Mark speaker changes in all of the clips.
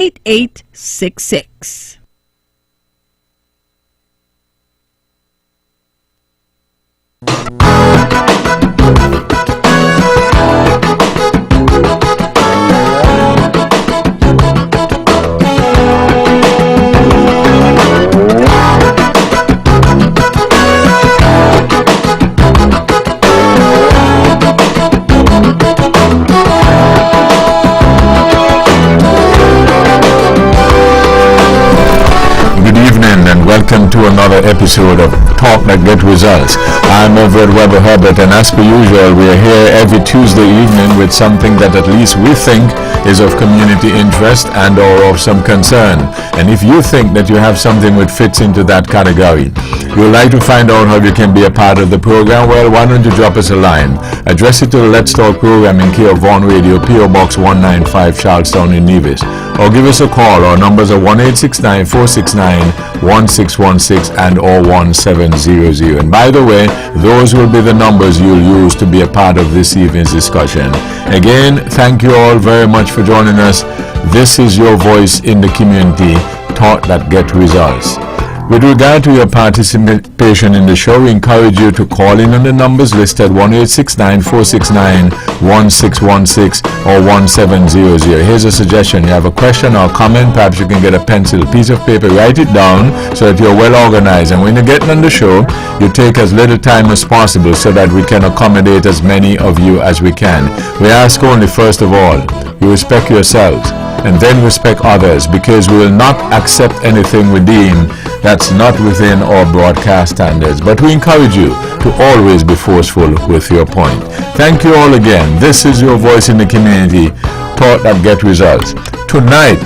Speaker 1: 8866.
Speaker 2: Welcome to another episode of Talk That Get Results. I'm Webbo Herbert, and as per usual, we are here every Tuesday evening with something that at least we think is of community interest and or of some concern. And if you think that you have something which fits into that category, you would like to find out how you can be a part of the program, well, why don't you drop us a line? Address it to the Let's Talk program in care of Vaughan Radio, P.O. Box 195, Charlestown in Nevis. Or give us a call. Our numbers are 1-869-469-1616 and or 1700. And by the way, those will be the numbers you'll use to be a part of this evening's discussion. Again, thank you all very much for joining us. This is your voice in the community, Talk That Get Results. With regard to your participation in the show, we encourage you to call in on the numbers listed 1-869-469-1616 or 1700. Here's a suggestion. You have a question or comment, perhaps you can get a pencil, piece of paper, write it down so that you're well organized. And when you're getting on the show, you take as little time as possible so that we can accommodate as many of you as we can. We ask only, first of all, you respect yourselves and then respect others, because we will not accept anything we deem that's not within our broadcast standards. But we encourage you to always be forceful with your point. Thank you all again. This is your voice in the community, Talk That Get Results. Tonight,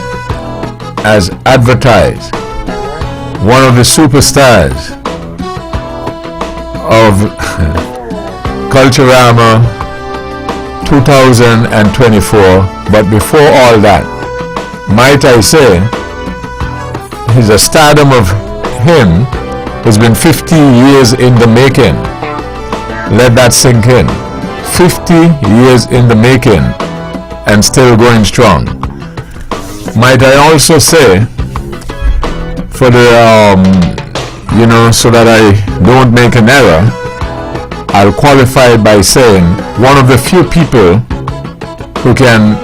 Speaker 2: as advertised, one of the superstars of Culturama 2024, but before all that, might I say, he's a stardom of him has been 50 years in the making. Let that sink in. 50 years in the making and still going strong. Might I also say, for the, so that I don't make an error, I'll qualify it by saying one of the few people who can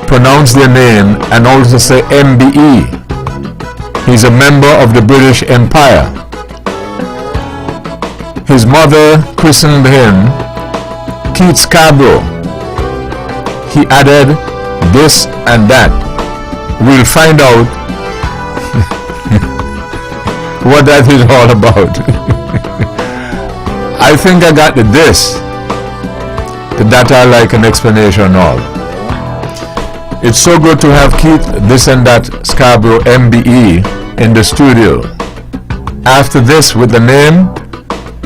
Speaker 2: pronounce their name and also say MBE. He's a member of the British Empire. His mother christened him Keith Scarborough. He added this and that. We'll find out what that is all about. I think I got the this. The that I like an explanation of. It's so good to have Keith this and that Scarborough MBE in the studio. After this, with the name,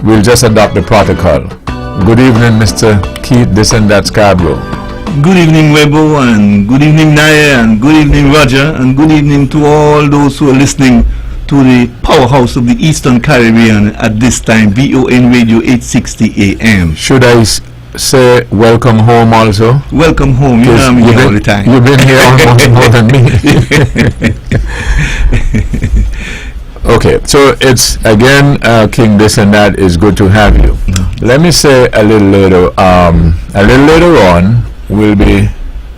Speaker 2: we'll just adopt the protocol. Good evening, Mr. Keith this and that Scarborough.
Speaker 3: Good evening, Webbo, and good evening, Naya, and good evening, Roger, and good evening to all those who are listening to the powerhouse of the Eastern Caribbean at this time, VON Radio 860 AM.
Speaker 2: Should I say welcome home also?
Speaker 3: Welcome home. You know I'm here all the time.
Speaker 2: You've been here almost more than me. Okay, so it's again King this and that is good to have you. Let me say a little later on we'll be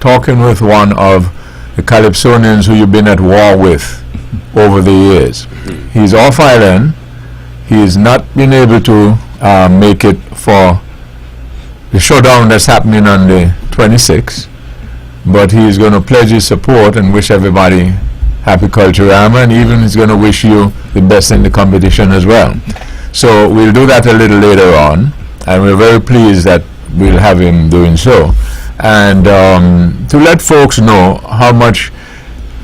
Speaker 2: talking with one of the Calypsonians who you've been at war with over the years. He's off island. He's not been able to make it for the showdown that's happening on the 26th, but he's going to pledge his support and wish everybody happy Culturama, and even he's going to wish you the best in the competition as well. So we'll do that a little later on, and we're very pleased that we'll have him doing so. And to let folks know how much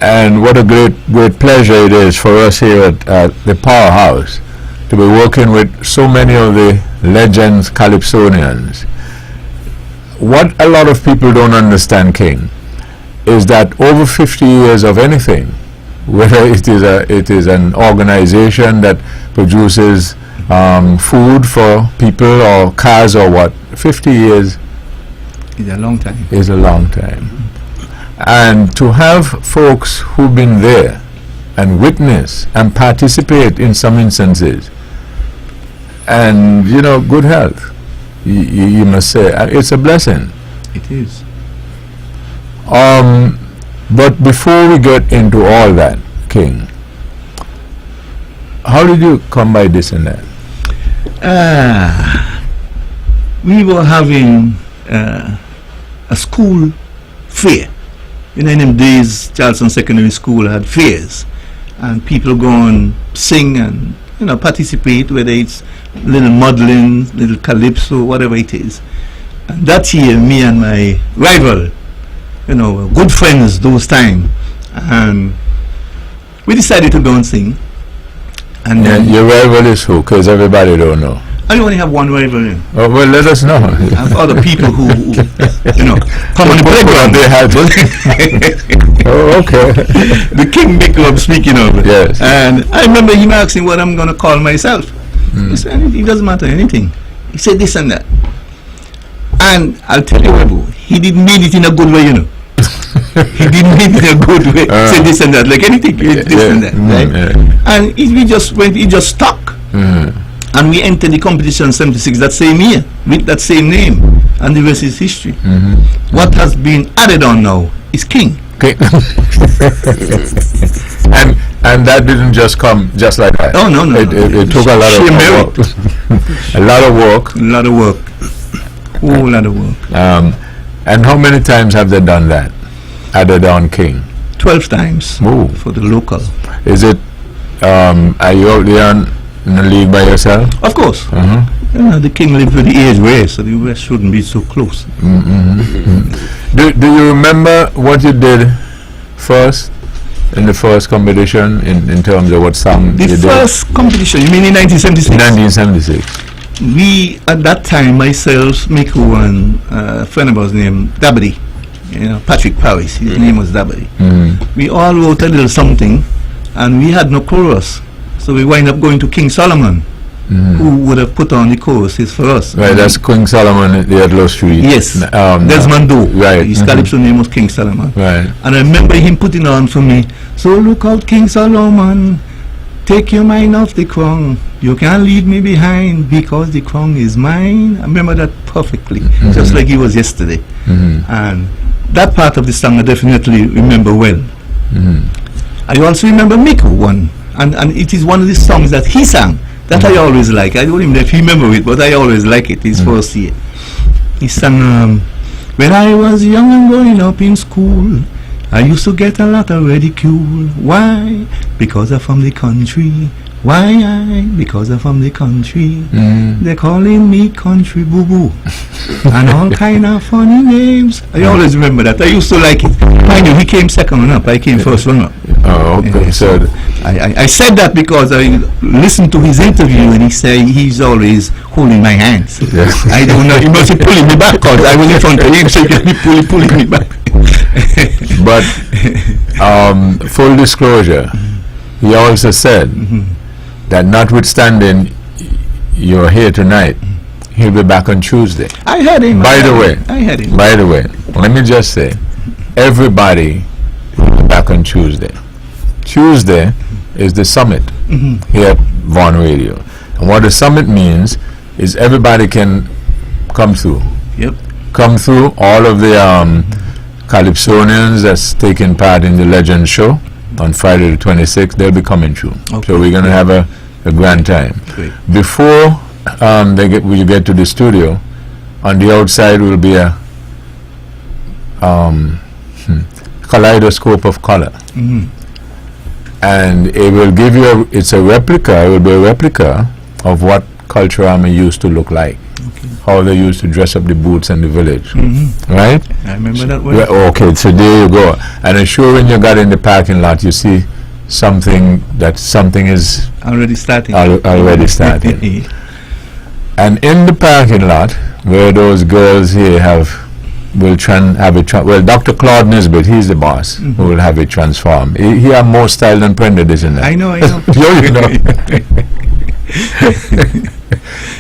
Speaker 2: and what a great pleasure it is for us here at the Powerhouse to be working with so many of the legends Calypsonians. What a lot of people don't understand, King, is that over 50 years of anything, whether it is an organization that produces food for people or cars or what, 50 years
Speaker 3: is a long time.
Speaker 2: Is a long time. And to have folks who've been there and witness and participate in some instances, and good health, you must say it's a blessing.
Speaker 3: It is.
Speaker 2: But before we get into all that, King, how did you come by this and that?
Speaker 3: We were having a school fair. In them days, Charleston Secondary School had fairs, and people go and sing and participate, whether it's little modeling, little calypso, whatever it is. And that year, me and my rival, were good friends those times, and we decided to go and sing. And then
Speaker 2: your rival is who? Because everybody don't know.
Speaker 3: I only have one rival.
Speaker 2: Oh, well, let us know.
Speaker 3: I have other people who come on the playground.
Speaker 2: They had. Oh, okay.
Speaker 3: The King Big Club, speaking of it.
Speaker 2: Yes.
Speaker 3: And I remember him asking what I'm going to call myself. He said, it doesn't matter anything. He said this and that. And I'll tell you, Webbo, he didn't mean it in a good way, He didn't mean it in a good way. Say this and that, like anything, this and that, right? And we just stuck. And we entered the competition 76 that same year with that same name, and the rest is history. What has been added on now is King.
Speaker 2: Okay. and that didn't just come just like that.
Speaker 3: Oh no.
Speaker 2: It took a lot of work. A lot of work.
Speaker 3: A lot of work. Whole lot of work.
Speaker 2: And how many times have they done that? Added on King?
Speaker 3: 12 times.
Speaker 2: Ooh.
Speaker 3: For the local.
Speaker 2: Is it? Are you out there in the league by yourself?
Speaker 3: Of course. The King lived with the age race, so the West shouldn't be so close.
Speaker 2: Do you remember what you did first in the first competition in terms of what song you did?
Speaker 3: The first competition, you mean in 1976?
Speaker 2: 1976.
Speaker 3: We, at that time, myself, Miku, and a friend of ours named Dabadi, Patrick Paris, his name was Dabadi. We all wrote a little something, and we had no chorus. So we wind up going to King Solomon, who would have put on the choruses for us.
Speaker 2: Right, that's King Solomon at the Edlow Street.
Speaker 3: Yes, Desmond Doe.
Speaker 2: Right.
Speaker 3: His calypso name was King Solomon.
Speaker 2: Right.
Speaker 3: And I remember him putting on for me, so look out King Solomon, take your mind off the crown. You can't leave me behind because the crown is mine. I remember that perfectly, just like it was yesterday. And that part of the song I definitely remember well. I also remember Miku one. And it is one of the songs that he sang that I always like. I don't even know if he remember it, but I always like it. His first year, he sang, when I was young and growing up in school, I used to get a lot of ridicule. Why? Because I'm from the country. Why? Because I'm from the country. They're calling me country boo boo and all kind of funny names. I always remember that. I used to like it. Mind you, he came second one up. I came first one up.
Speaker 2: Oh, okay. So
Speaker 3: I said that because I listened to his interview, and he said he's always holding my hands. I don't know. He must be pulling me back because I was in front of him, so he can be pulling me back.
Speaker 2: But full disclosure, he also said that notwithstanding you're here tonight, he'll be back on Tuesday.
Speaker 3: I heard him.
Speaker 2: By the way, let me just say, everybody will be back on Tuesday. Tuesday is the summit here at Vaughan Radio. And what the summit means is everybody can come through.
Speaker 3: Yep.
Speaker 2: Come through, all of the Calypsonians that's taking part in the Legend Show on Friday the 26th, they'll be coming through.
Speaker 3: Okay.
Speaker 2: So we're going to have a grand time.
Speaker 3: Great.
Speaker 2: Before we get to the studio, on the outside will be a kaleidoscope of color. And it will give you it will be a replica of what Culturama used to look like.
Speaker 3: Okay.
Speaker 2: How they used to dress up the booths in the village. Right?
Speaker 3: I remember that well.
Speaker 2: Okay, so there you go. And I'm sure when you got in the parking lot, you see something is
Speaker 3: Already starting.
Speaker 2: already starting. And in the parking lot, where those girls here will well, Dr. Claude Nisbet, he's the boss, who will have it transformed. He have more style than Prenda, isn't it?
Speaker 3: I know.
Speaker 2: You know.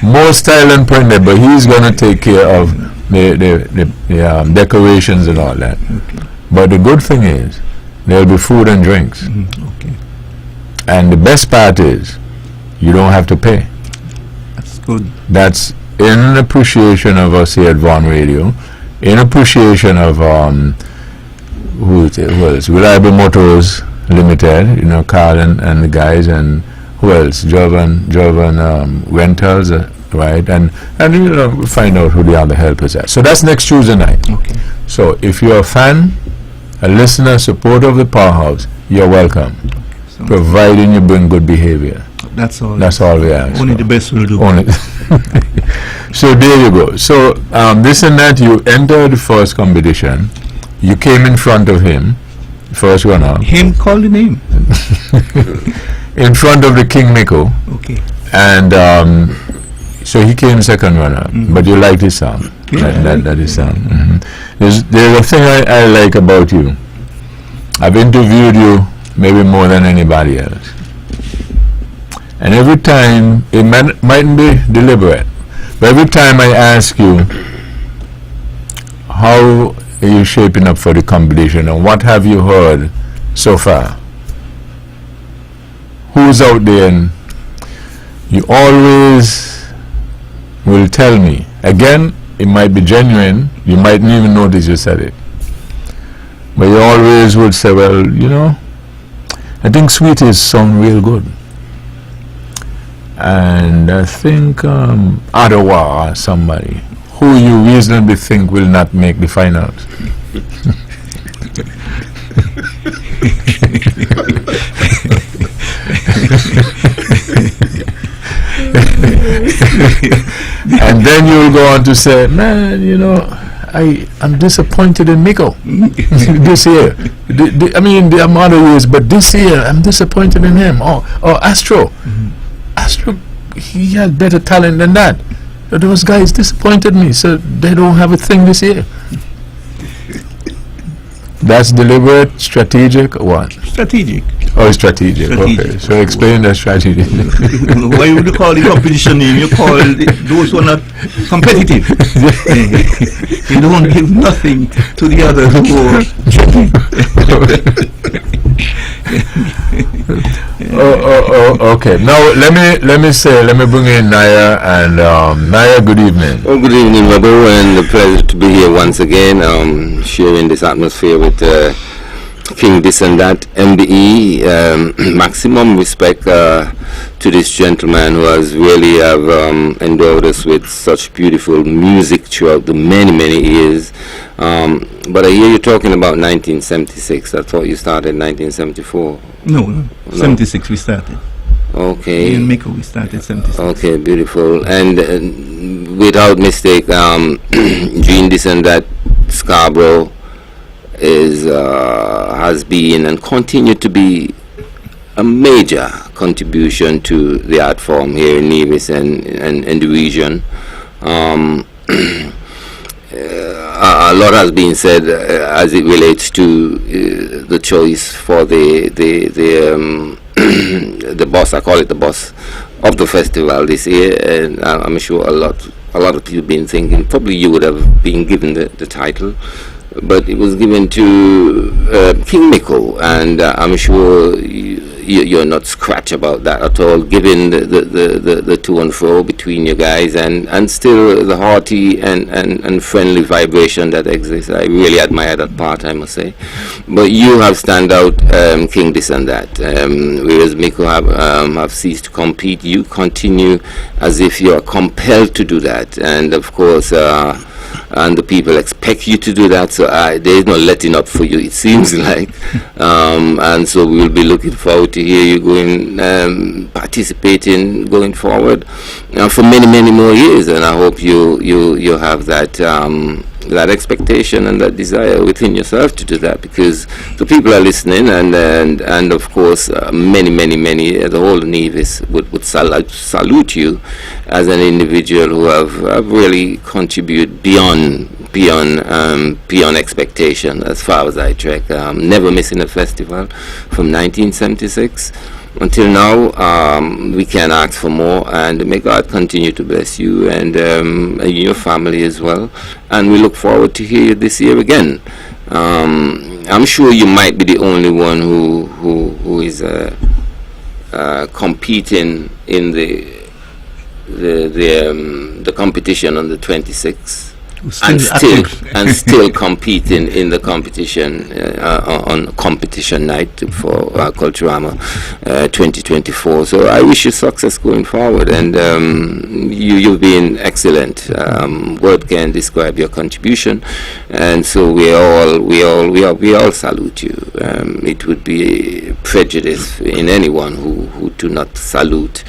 Speaker 2: More style than Prenda, but he's going to take care of the decorations and all that. But the good thing is, there'll be food and drinks.
Speaker 3: Okay.
Speaker 2: And the best part is, you don't have to pay.
Speaker 3: That's good.
Speaker 2: That's in appreciation of us here at Vaughan Radio, in appreciation of who else? Reliable Motors Limited, you know, Carl and the guys, and who else? Jovan Rentals, right? And you know, we'll find out who the other helpers are. So that's next Tuesday night.
Speaker 3: Okay.
Speaker 2: So if you're a fan, a listener, supporter of the Powerhouse, you're welcome,
Speaker 3: So
Speaker 2: providing you bring good behavior.
Speaker 3: that's all.
Speaker 2: That's all we ask.
Speaker 3: Only
Speaker 2: for.
Speaker 3: the best will do.
Speaker 2: Only. So there you go. So this and that, you entered the first competition. You came in front of him, first runner,
Speaker 3: Him call the name.
Speaker 2: in front of the King Miko,
Speaker 3: Okay.
Speaker 2: and so he came second runner. But you liked his song.
Speaker 3: Yeah,
Speaker 2: That is song. There's a thing I like about you. I've interviewed you maybe more than anybody else. And every time, it mightn't be deliberate, but every time I ask you, how are you shaping up for the competition, and what have you heard so far? Who's out there? And you always will tell me. Again, it might be genuine, you mightn't even notice you said it. But you always would say, well, you know, I think Sweeties sound real good. And I think Ottawa or somebody who you reasonably think will not make the finals. And then you'll go on to say, man, you know, I'm disappointed in Miko this year. I mean, there are other years, but this year I'm disappointed in him. Or Astro. Astro, he had better talent than that. Those guys disappointed me, so they don't have a thing this year. That's deliberate, strategic, or what?
Speaker 3: Strategic.
Speaker 2: Oh, it's strategic.
Speaker 3: Strategic.
Speaker 2: Okay, so explain the strategy.
Speaker 3: Why would you call the competition name? You call those who are not competitive. You don't give nothing to the other who
Speaker 2: Okay. Now let me bring in Naya, and Naya, good evening.
Speaker 1: Oh, good evening, Webbo, and a pleasure to be here once again, sharing this atmosphere with King This and That, MBE. Maximum respect to this gentleman who has really have endowed us with such beautiful music throughout the many years. But I hear you talking about 1976. I thought you started 1974.
Speaker 3: No, 76 we started.
Speaker 1: Okay.
Speaker 3: In Miko we started 76.
Speaker 1: Okay, beautiful. And without mistake, Gene This and That Scarborough has been and continue to be a major contribution to the art form here in Nevis and the region. A lot has been said as it relates to the choice for the boss. I call it the boss of the festival this year, and I'm sure a lot of people have been thinking probably you would have been given the title, but it was given to King Miko, and I'm sure you're not scratch about that at all, given the to and fro between you guys, and still the hearty and friendly vibration that exists. I really admire that part, I must say. But you have stand out, King This and That, whereas Miko have ceased to compete. You continue as if you are compelled to do that, and of course and the people expect you to do that, so there is no letting up for you, it seems like. And so we will be looking forward to hear you going, participating going forward for many more years, and I hope you have that that expectation and that desire within yourself to do that, because the people are listening, and of course many the whole Nevis would salute you as an individual who have really contributed beyond expectation as far as I track. Never missing a festival from 1976 until now. We can ask for more, and may God continue to bless you and your family as well, and we look forward to hear you this year again. I'm sure you might be the only one who is competing in the competition on the 26th. And still competing in the competition on competition night for Culturama 2024. So I wish you success going forward, and you've been excellent. Word can describe your contribution, and so we all salute you. It would be prejudice in anyone who do not salute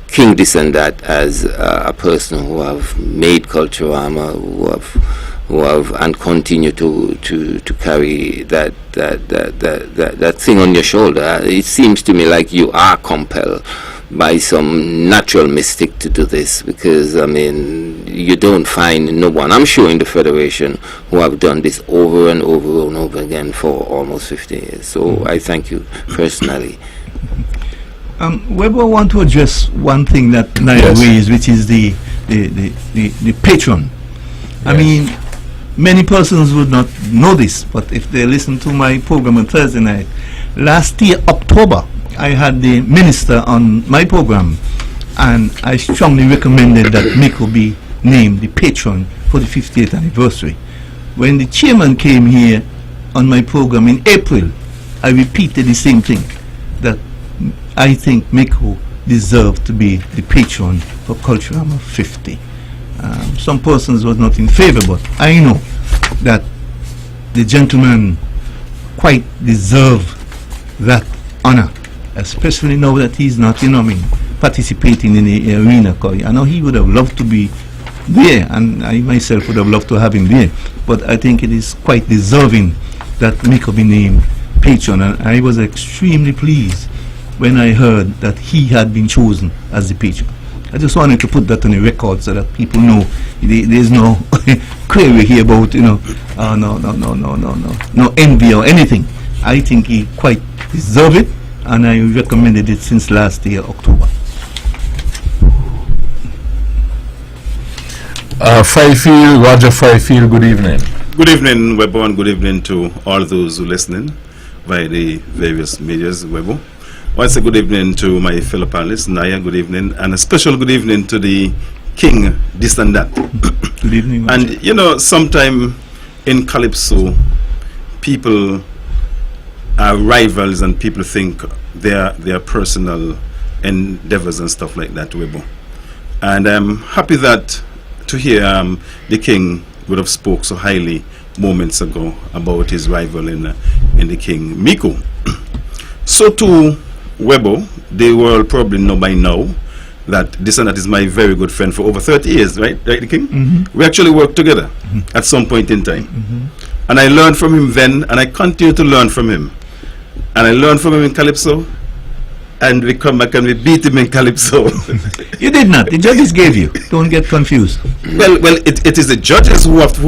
Speaker 1: King this and that as a person who have made Culturama, who have and continue to carry that thing on your shoulder. It seems to me like you are compelled by some natural mystic to do this, because I mean you don't find no one, I'm sure, in the Federation who have done this over and over and over again for almost 50 years. So I thank you personally.
Speaker 3: Webbo, I want to address one thing that Naya raised, which is the patron. I mean, many persons would not know this, but if they listen to my program on Thursday night, last year, October, I had the minister on my program, and I strongly recommended that Miko be named the patron for the 50th anniversary. When the chairman came here on my program in April, I repeated the same thing, that I think Miko deserved to be the patron for Culturama 50. Some persons were not in favor, but I know that the gentleman quite deserve that honor, especially now that he's not, participating in the arena. I know he would have loved to be there, and I myself would have loved to have him there, but I think it is quite deserving that Miko be named patron, and I was extremely pleased when I heard that he had been chosen as the patron. I just wanted to put that on the record so that people know there's no query here about, no envy or anything. I think he quite deserved it, and I recommended it since last year, October.
Speaker 2: Roger Fifield, good evening.
Speaker 4: Good evening, Webbo, and good evening to all those who are listening via the various medias, Webbo. Once a good evening to my fellow panelists, Naya, good evening, and a special good evening to the King, this and that.
Speaker 3: Good evening.
Speaker 4: And sometime in Calypso, people are rivals and people think their personal endeavors and stuff like that, Webbo. And I'm happy to hear the King would have spoke so highly moments ago about his rival in the King, Miko. So too, Webbo, they will probably know by now that this and that is my very good friend for over 30 years, right, the King?
Speaker 3: Mm-hmm.
Speaker 4: We actually worked together at some point in time.
Speaker 3: Mm-hmm.
Speaker 4: And I learned from him then, and I continue to learn from him. And I learned from him in Calypso, and we come back and we beat him in Calypso.
Speaker 3: You did not. The judges gave you. Don't get confused.
Speaker 4: Well, it is the judges who have to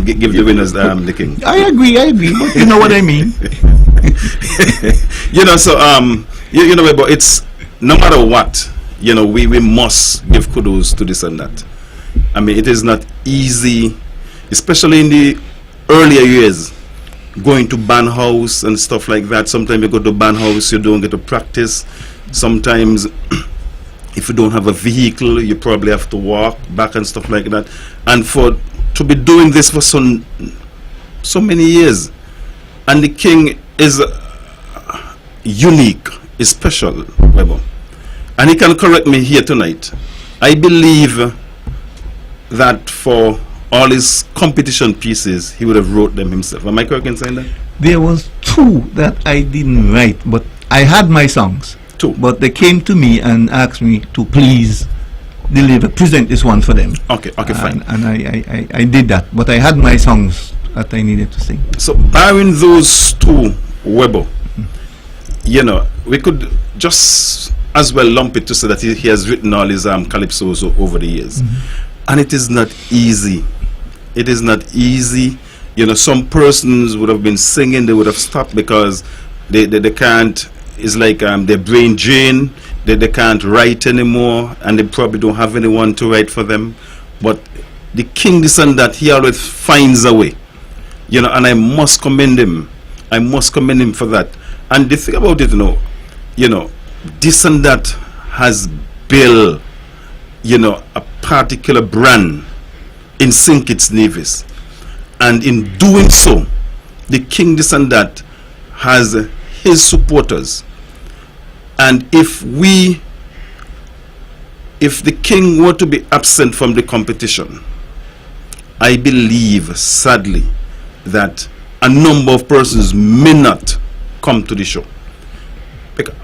Speaker 4: give the winners the King.
Speaker 3: I agree, but you know what I mean.
Speaker 4: But it's no matter what, we must give kudos to this and that. I mean, it is not easy, especially in the earlier years, going to band house and stuff like that. Sometimes you go to band house, you don't get to practice. Sometimes if you don't have a vehicle, you probably have to walk back and stuff like that. And to be doing this for so many years, and the King is unique, is special, Webbo. And he can correct me here tonight. I believe that for all his competition pieces, he would have wrote them himself. Am I correct in saying that?
Speaker 3: There was 2 that I didn't write, but I had my songs.
Speaker 4: 2.
Speaker 3: But they came to me and asked me to please present this one for them.
Speaker 4: Okay, fine.
Speaker 3: And I did that, but I had my songs that I needed to sing.
Speaker 4: So barring those 2, Webbo, we could just as well lump it to say that he has written all his calypsos over the years. And it is not easy. It is not easy. Some persons would have been singing, they would have stopped because they can't, it's like their brain drain, they can't write anymore, and they probably don't have anyone to write for them. But the King, this and that, he always finds a way You know, and I must commend him. I must commend him for that. And the thing about it, you know, this and that has built, you know, a particular brand in St. Kitts Nevis. And in doing so, the King this and that has his supporters. And if the King were to be absent from the competition, I believe, sadly, that a number of persons may not come to the show. Because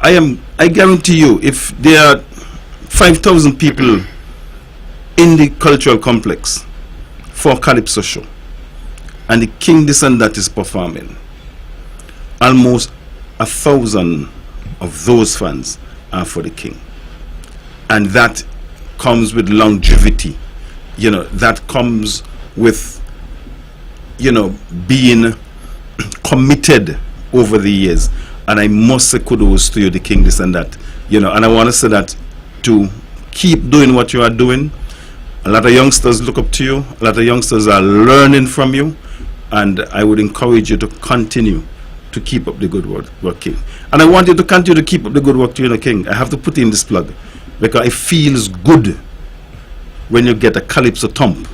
Speaker 4: I guarantee you, if there are 5,000 people in the cultural complex for Calypso show, and the King this and that is performing, almost 1,000 of those fans are for the King. And that comes with longevity. You know, that comes with, you know, being committed over the years. And I must say kudos to you, the King this and that. You know, and I want to say that to keep doing what you are doing. A lot of youngsters look up to you. A lot of youngsters are learning from you. And I would encourage you to continue to keep up the good work, King. And I want you to continue to keep up the good work, King. I have to put in this plug, because it feels good when you get a Calypso thump.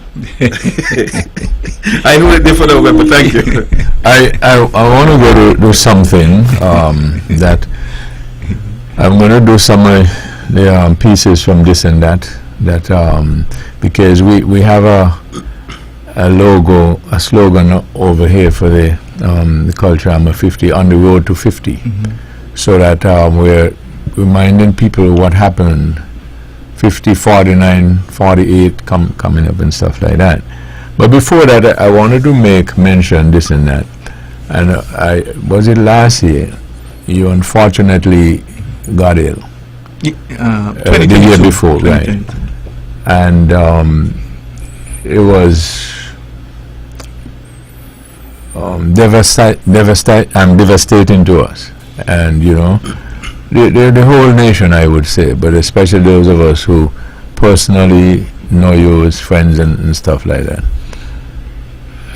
Speaker 4: I know it different, but thank you.
Speaker 2: I want to go to do something that I'm going to do some of the pieces from this and that because we have a logo, a slogan over here for the Culture Hammer 50, on the road to 50, so that we're reminding people what happened 50, 49, 48 coming up and stuff like that. But before that, I wanted to mention this and that. And was it last year you unfortunately got ill? The year before, right? And it was devastating to us, and you know, the whole nation, I would say, but especially those of us who personally know you as friends and stuff like that.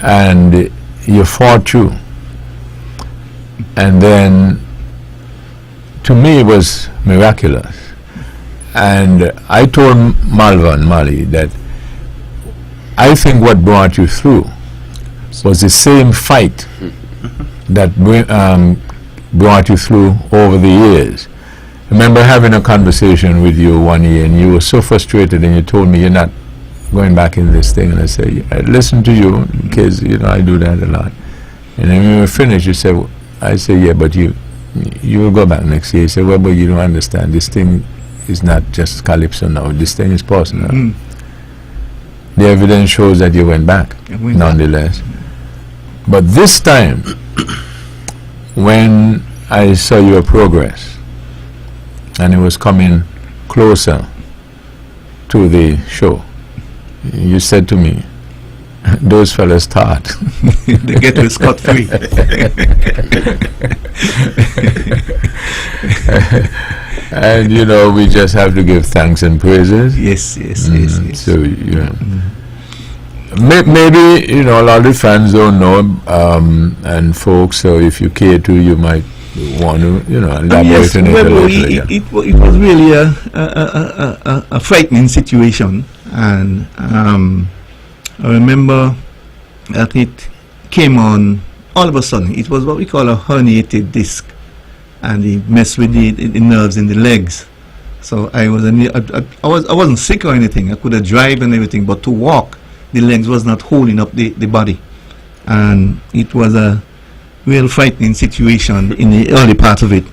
Speaker 2: And you fought through, and then to me it was miraculous. And I told Mali that I think what brought you through was the same fight that brought you through over the years. I remember having a conversation with you one year, and you were so frustrated, and you told me you're not going back in this thing. And I said, I listen to you because you know I do that a lot. And then when we were finished, you said, I said, yeah, but you will go back next year. You said, well, but you don't understand. This thing is not just Calypso now. This thing is personal. The evidence shows that you went back, nonetheless. But this time, when I saw your progress, and it was coming closer to the show, you said to me, those fellas thought
Speaker 3: they get to scot-free.
Speaker 2: And you know, we just have to give thanks and praises.
Speaker 3: Yes.
Speaker 2: So you know, maybe you know a lot of the fans don't know, and folks. So if you care to, you might want to elaborate
Speaker 3: yes,
Speaker 2: on it a little.
Speaker 3: It was really a frightening situation, and I remember that it came on all of a sudden. It was what we call a herniated disc, and it messed with the nerves in the legs. So I wasn't sick or anything. I could have drive and everything, but to walk, the legs was not holding up the body, and it was a real frightening situation in the early part of it.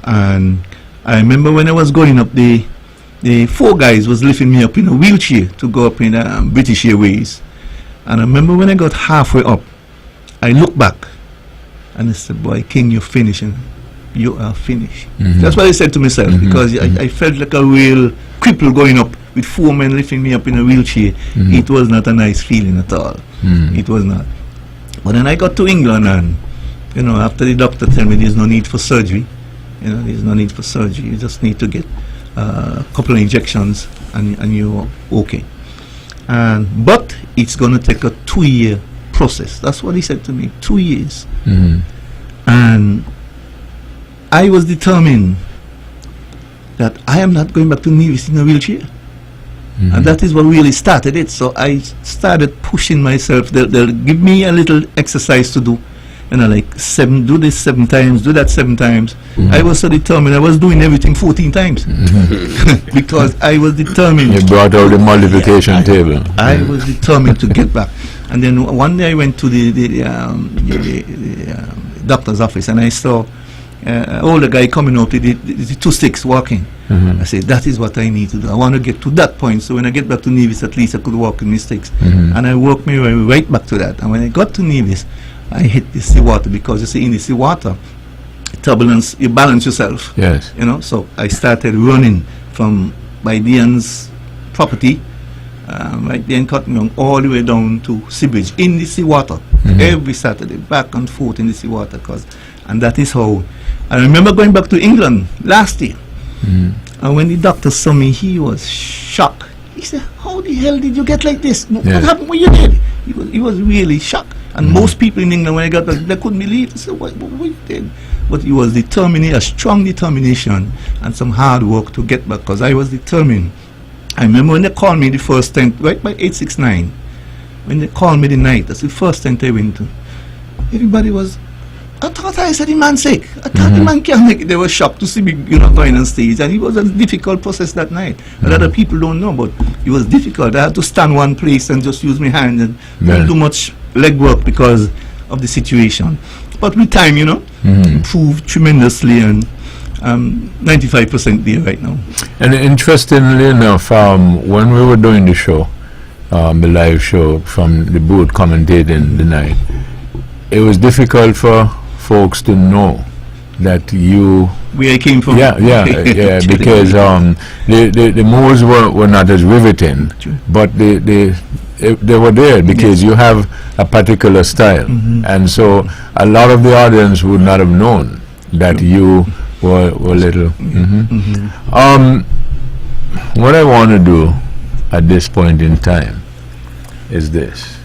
Speaker 3: And I remember when I was going up, the four guys was lifting me up in a wheelchair to go up in British Airways. And I remember when I got halfway up, I looked back and I said, boy, King, you're finishing. You are finished. That's what I said to myself, because I felt like a real cripple going up with four men lifting me up in a wheelchair. It was not a nice feeling at all. It was not. But then I got to England, and after the doctor told me there's no need for surgery, there's no need for surgery. You just need to get a couple of injections and you're okay. But it's going to take a 2-year process. That's what he said to me. 2 years.
Speaker 2: Mhm.
Speaker 3: And I was determined that I am not going back to Nevis in a wheelchair. And that is what really started it. So I started pushing myself. They'll give me a little exercise to do. And I like, do this 7 times, do that 7 times. I was so determined. I was doing everything 14 times. Because I was determined.
Speaker 2: You brought out the multiplication table.
Speaker 3: I was determined to get back. And then one day I went to the doctor's office, and I saw older guy coming out with the 2 sticks walking. I said, that is what I need to do. I want to get to that point, so when I get back to Nevis, at least I could walk in my sticks. And I worked my way right back to that. And when I got to Nevis, I hit the seawater, because you see, in the seawater, turbulence, you balance yourself.
Speaker 2: Yes.
Speaker 3: You know, so I started running from by Dian's property, right there in Cotton, all the way down to Seabridge in the seawater every Saturday, back and forth in the seawater, and that is how. I remember going back to England last year, and when the doctor saw me, he was shocked. He said, "How the hell did you get like this? What happened when you did?" He was really shocked. And most people in England, when I got back, they couldn't believe it. They said, what you did? But it was a strong determination and some hard work to get back, because I was determined. I remember when they called me the first time, right by 869, when they called me the night, that's the first tent I went to. Everybody was, I thought I said the man sick. I thought the man can't make it. They were shocked to see me, going on stage. And it was a difficult process that night. A lot of people don't know, but it was difficult. I had to stand one place and just use my hand and not do much legwork because of the situation. But with time, improved tremendously, and 95% there right now.
Speaker 2: And interestingly enough, when we were doing the show, the live show from the booth commentating the night, it was difficult for folks to know that you...
Speaker 3: Where I came from.
Speaker 2: Yeah, because the moves were not as riveting, but they were there because you have a particular style. And so a lot of the audience would not have known that you were little. What I want to do at this point in time is this.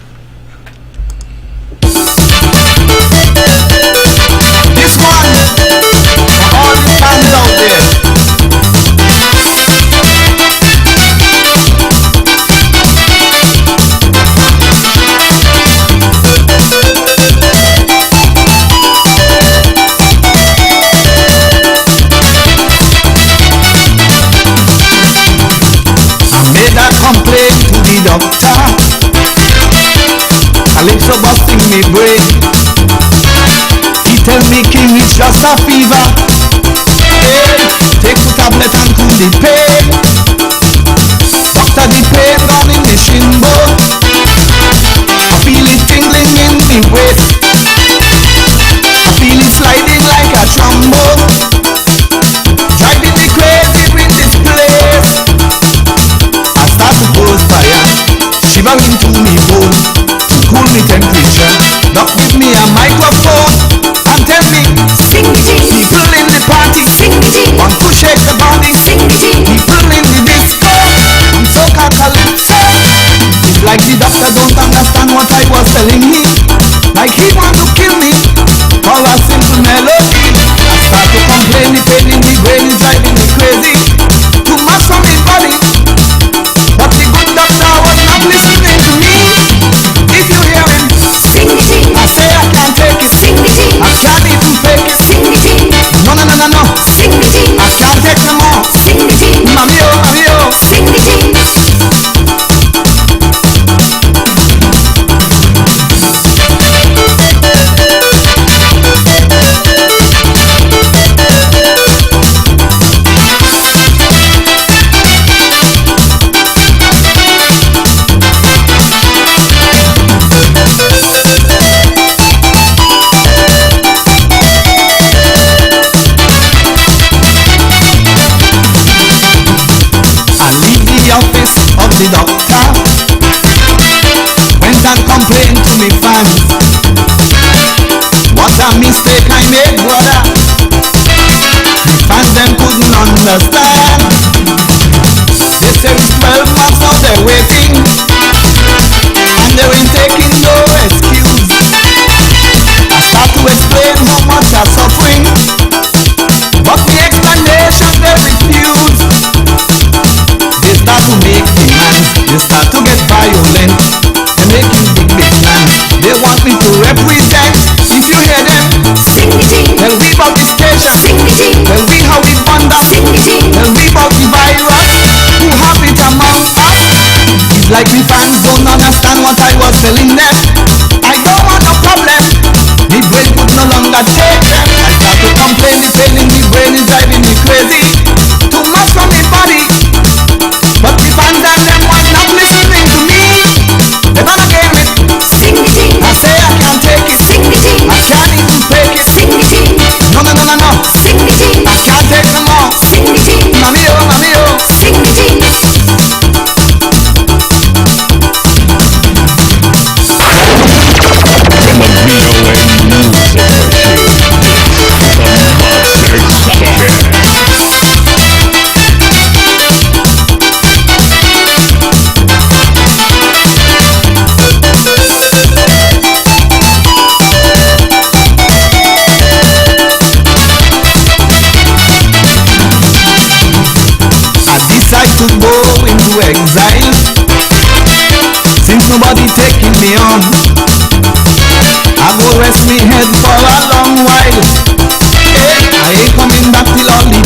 Speaker 5: This one for all the fans out there. Complain to the doctor, Calypso busting me brain. He tell me, King, it's just a fever. Hey, take 2 tablets and cool the pain. Doctor, the pain gone in the shin bone. I feel it tingling in the waist. I feel it sliding like a trombone. Driving me crazy with this place. Start to burst fire, shivering to me bone, to cool me temperature. Doc, give me a microphone and tell me, sing, sing,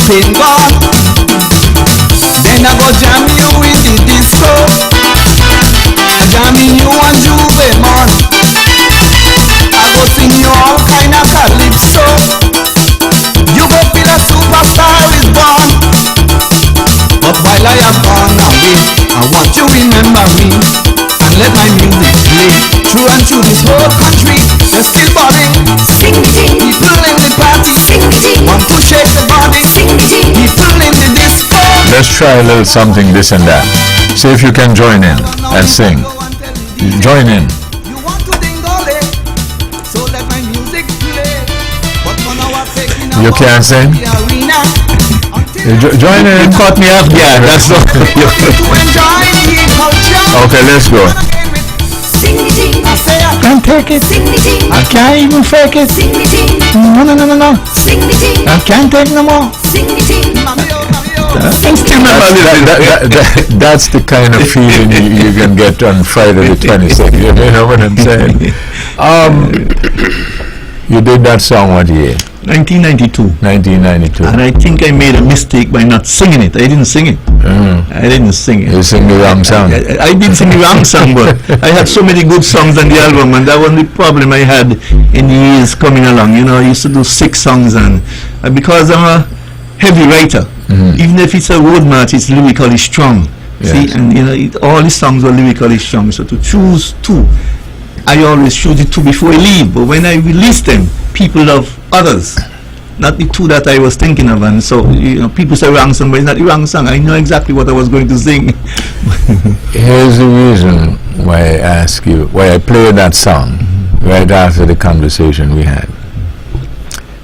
Speaker 5: pain gone. Then I go jam you in the disco. I jamming you on Juve man. I go sing you all kind of calypso. You go feel a superstar is born. But while I am gone away, I want you remember me and let my music play through and through this whole country. They're still bobbing, people in the party, want to shake the body, people in the disco.
Speaker 2: Let's try a little something, this and that. See if you can join in and sing. Join in.
Speaker 5: You want to dingole, so let my music play. But for now I'm taking
Speaker 2: You can't sing?
Speaker 5: the arena.
Speaker 2: Join in.
Speaker 3: You caught me off guard, that's all.
Speaker 5: To enjoy the culture.
Speaker 2: Okay, let's go.
Speaker 5: I say I
Speaker 6: Can't take it. I can't even fake it. No. I can't take no more.
Speaker 3: I still remember
Speaker 2: That's the kind of feeling you can get on Friday the 26th. You know what I'm saying? You did that song what year?
Speaker 3: 1992.
Speaker 2: 1992.
Speaker 3: And I think I made a mistake by not singing it. I didn't sing it. I didn't sing it.
Speaker 2: You sing the wrong song.
Speaker 3: I did sing the wrong song, but I had so many good songs on the album, and that was the problem I had in the years coming along. You know, I used to do 6 songs, and because I'm a heavy writer, even if it's a road march, it's lyrically strong.
Speaker 2: Yes.
Speaker 3: See, and you know, all the songs were lyrically strong. So to choose 2, I always choose the 2 before I leave. But when I release them, people love others, not the 2 that I was thinking of. And so, you know, people say wrong song, but it's not the wrong song. I know exactly what I was going to sing.
Speaker 2: Here's the reason why I ask you, why I played that song right after the conversation we had.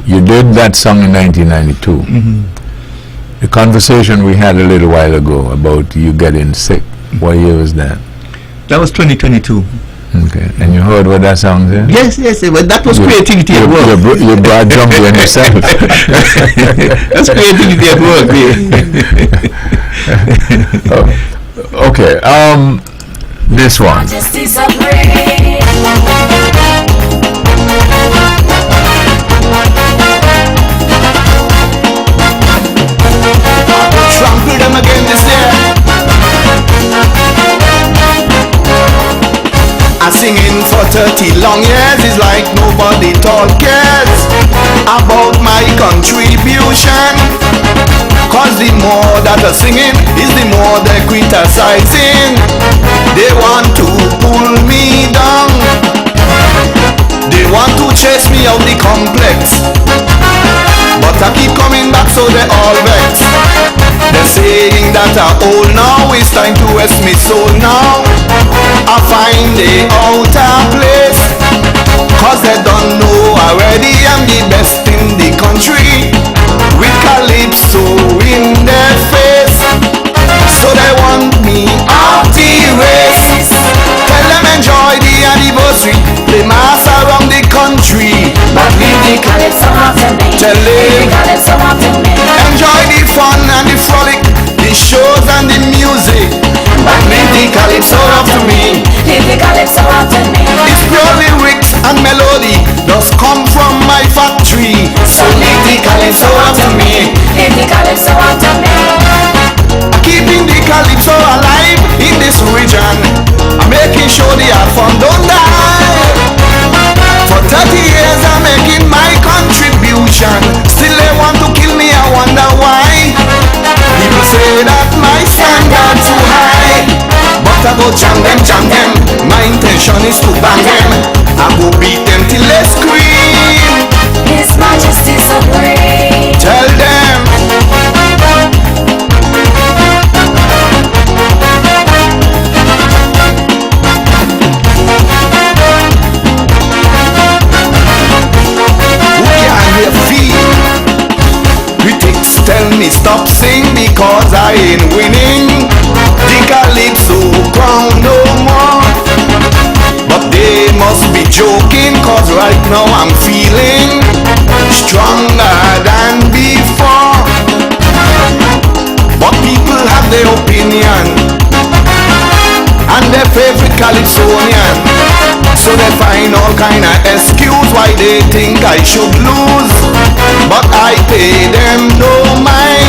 Speaker 2: You did that song in 1992. The conversation we had a little while ago about you getting sick, what year was that?
Speaker 3: That was 2022.
Speaker 2: Okay, and you heard what that song said?
Speaker 3: Yes, but that was creativity at work.
Speaker 2: You brought Jungle in yourself.
Speaker 3: That's creativity at work.
Speaker 2: Okay, this one.
Speaker 5: trample them again this year. I singing for 30 long years is like nobody tall cares about my contribution. Cause the more that I'm singing is the more they're criticizing. They want to pull me down. They want to chase me out the complex. But I keep coming back, so they all vex. They're saying that I'm old now, it's time to rest me soul now. I find the outer place, cause they don't know already I'm the best in the country, with calypso in their face. So they want me out the race. Tell them enjoy the anniversary, play mass around the country, but leave the calypso out to me. Tell them enjoy the fun and the frolic, the shows and the music, but leave the calypso out to me. It's pure lyrics and melody does come from my factory, so leave the calypso out to me. Keeping the calypso alive in this region, I'm making sure the art form don't die. For 30 years I'm making my contribution, still they want to kill me, I wonder why. People say that my standards too high, but I go jam them, my intention is to bang them. I go beat them till they scream, His Majesty Supreme. Tell them tell me stop sing because I ain't winning the calypso crown no more. But they must be joking, cause right now I'm feeling stronger than before. But people have their opinion and their favorite calypsonian, so they find all kind of excuse why they think I should lose. But I pay them no mind.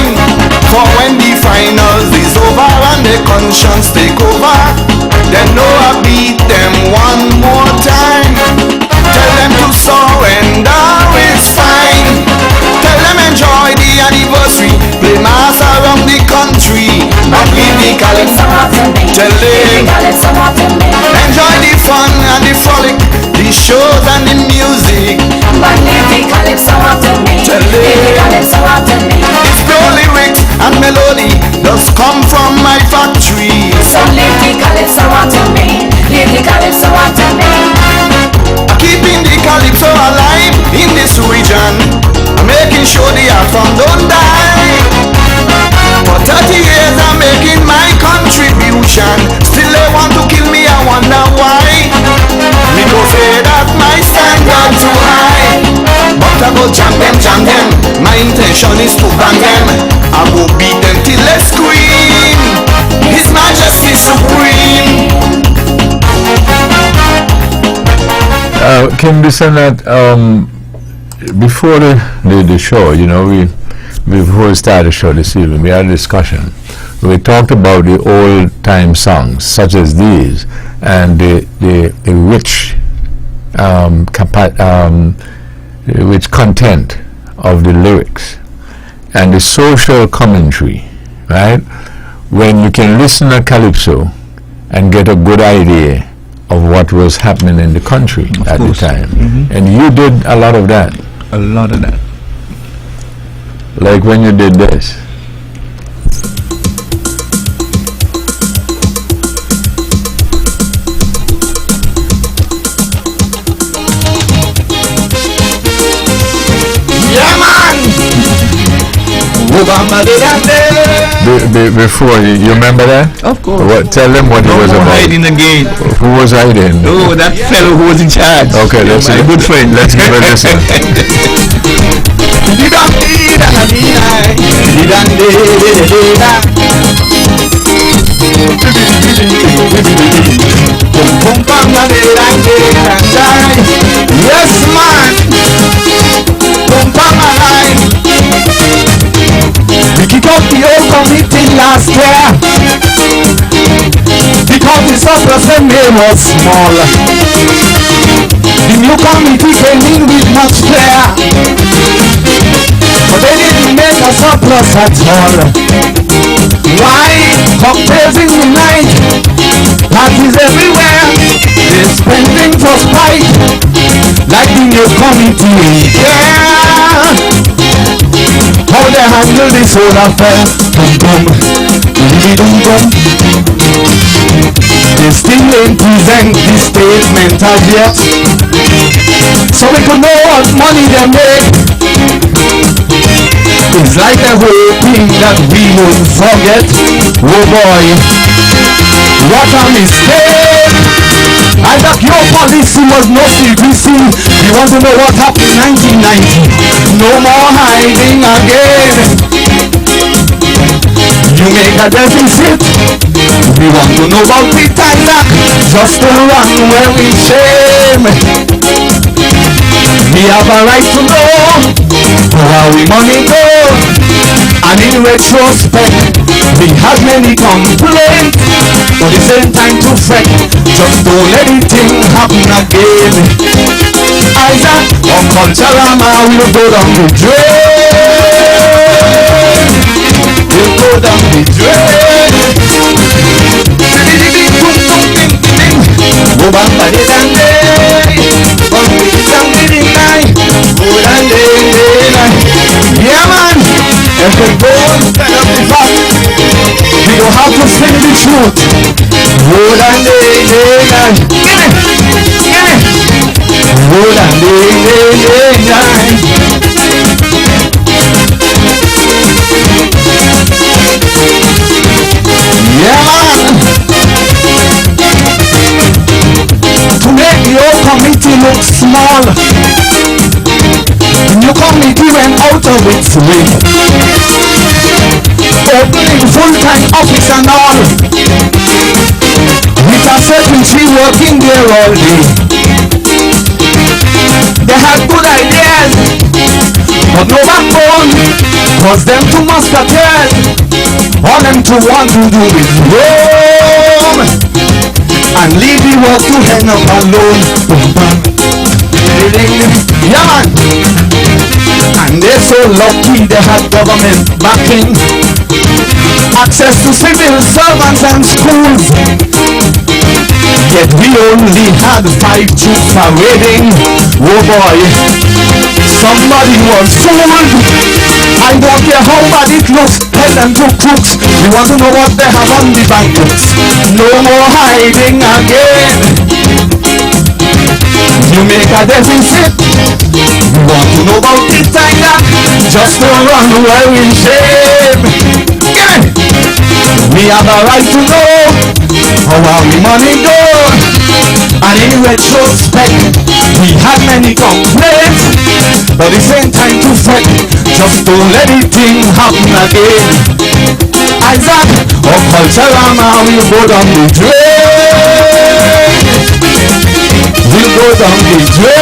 Speaker 5: Tell them. Enjoy the fun and the frolic, the shows and the music.
Speaker 7: But leave the calypso after me.
Speaker 5: Tell
Speaker 7: Leave the
Speaker 5: them.
Speaker 7: calypso after me.
Speaker 5: It's pure lyrics and melody does come from my factory.
Speaker 7: So leave the calypso after me. Leave the calypso after me.
Speaker 5: Keeping the calypso alive in this region, making sure the art form don't die. For 30 years I'm making my contribution. Still they want to kill me, I wonder why. Me go say that my standard too high, but I go jam them. My intention is to bang them. I go beat them till they scream. His Majesty Supreme.
Speaker 2: King Bisonat, before the show, you know, before we started the show this evening, we had a discussion. We talked about the old time songs such as these and the rich rich content of the lyrics and the social commentary, right? When you can listen to calypso and get a good idea of what was happening in the country at the time. And you did a lot of that.
Speaker 3: A lot of that.
Speaker 2: Like when you did this.
Speaker 5: Yeah, man.
Speaker 2: Before, you remember that?
Speaker 3: Of course.
Speaker 2: What, tell them what it was
Speaker 3: No more
Speaker 2: about.
Speaker 3: hiding again.
Speaker 2: Who was hiding?
Speaker 3: Oh, that fellow who was in charge.
Speaker 2: Okay, let's
Speaker 3: my good friend.
Speaker 2: Let's give it a listen.
Speaker 5: Yes, man. We kick out the old committee last year because the surplus they made was small. The new committee came in with much flair, but they didn't make a surplus at all. Why? Cocktails in the night, parties everywhere, they're spending for spite, like the new committee. Yeah. How they handle this whole affair? They still ain't present the statement as yet, so we could know what money they make. It's like they're hoping that we won't forget. Oh boy, what a mistake! I thought your policy was no secrecy. You want to know what happened in 1990? No more hiding again. You make a deficit. We want to know about the Thailand, just to run where we shame. We have a right to know how we money go. And in retrospect, we have many complaints, but the same time to fret. Just don't let it thing happen again. Isaac, Uncle Charama will go down the drain. We'll go down the drain. Go back by the day. But we can't be denied. Go down the day. Yeah, man. If we go instead of the fact, we don't have to sing the truth. Road and day. Give it. Road and day. Yeah, man. To make the old committee look small, the new committee went out of its way, opening full-time office and all, with a secretary working there all day. They had good ideas, but no backbone, cause them two musketeers, all them two want to do is roam and leave the work to hang up alone. Yeah, man. And they're so lucky they had government backing. access to civil servants and schools. Yet we only had 5 troops parading. Oh boy, somebody was fooled. I don't care how bad it looks, tell them to crooks. We want to know what they have on the bank books. No more hiding again. You make a deficit. We want to know about it like that. Just to run away in shame. Yeah. We have a right to know how our money go. And in retrospect, we had many complaints, but it's ain't time to fret. Just don't let it thing happen again. Isaac, our culture will go down the drain. We'll go down the drain.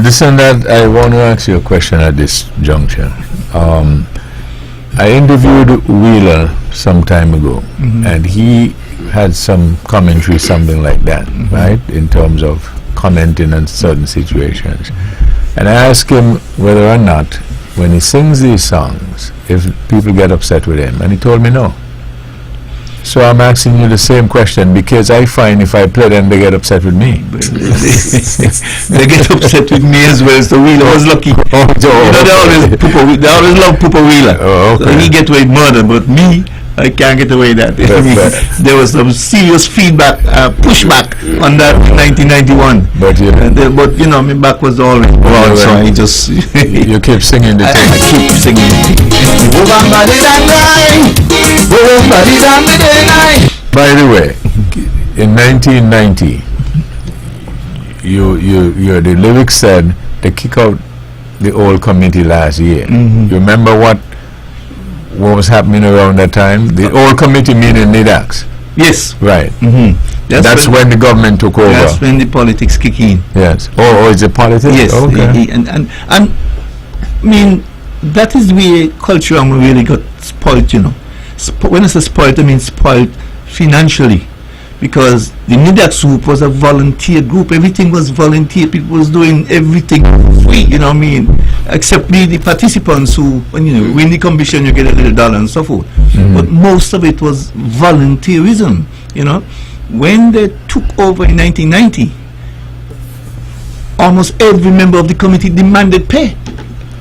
Speaker 2: This and that, I want to ask you a question at this juncture. I interviewed Wheeler some time ago, and he had some commentary, something like that, right, in terms of commenting on certain situations. And I asked him whether or not, when he sings these songs, if people get upset with him, and he told me no. So I'm asking you the same question, because I find if I play them, they get upset with me.
Speaker 3: They get upset with me as well, so Wheeler was lucky. They always love Papa Wheeler.
Speaker 2: Oh, okay.
Speaker 3: So he get away with murder, but me, I can't get away with that. There was some serious feedback, pushback on that in 1991.
Speaker 2: But
Speaker 3: you know, my back was always broad, so I just...
Speaker 2: you keep singing the thing.
Speaker 3: I keep singing the thing.
Speaker 2: By the way, in 1990, the lyrics said they kick out the old committee last year. You remember what was happening around that time? The old committee meaning NIDAX.
Speaker 3: Yes.
Speaker 2: Right. That's when the government took over.
Speaker 3: That's when the politics kick in.
Speaker 2: Yes. Oh, is it politics?
Speaker 3: Yes.
Speaker 2: Okay.
Speaker 3: And I mean, that is the way culture really got spoiled, you know. When I say spoiled, I mean spoiled financially, because the NIDAX group was a volunteer group. Everything was volunteer. People was doing everything free, you know what I mean, except the participants who, when you know, win the competition, you get a little dollar and so forth. But most of it was volunteerism, you know. When they took over in 1990, almost every member of the committee demanded pay.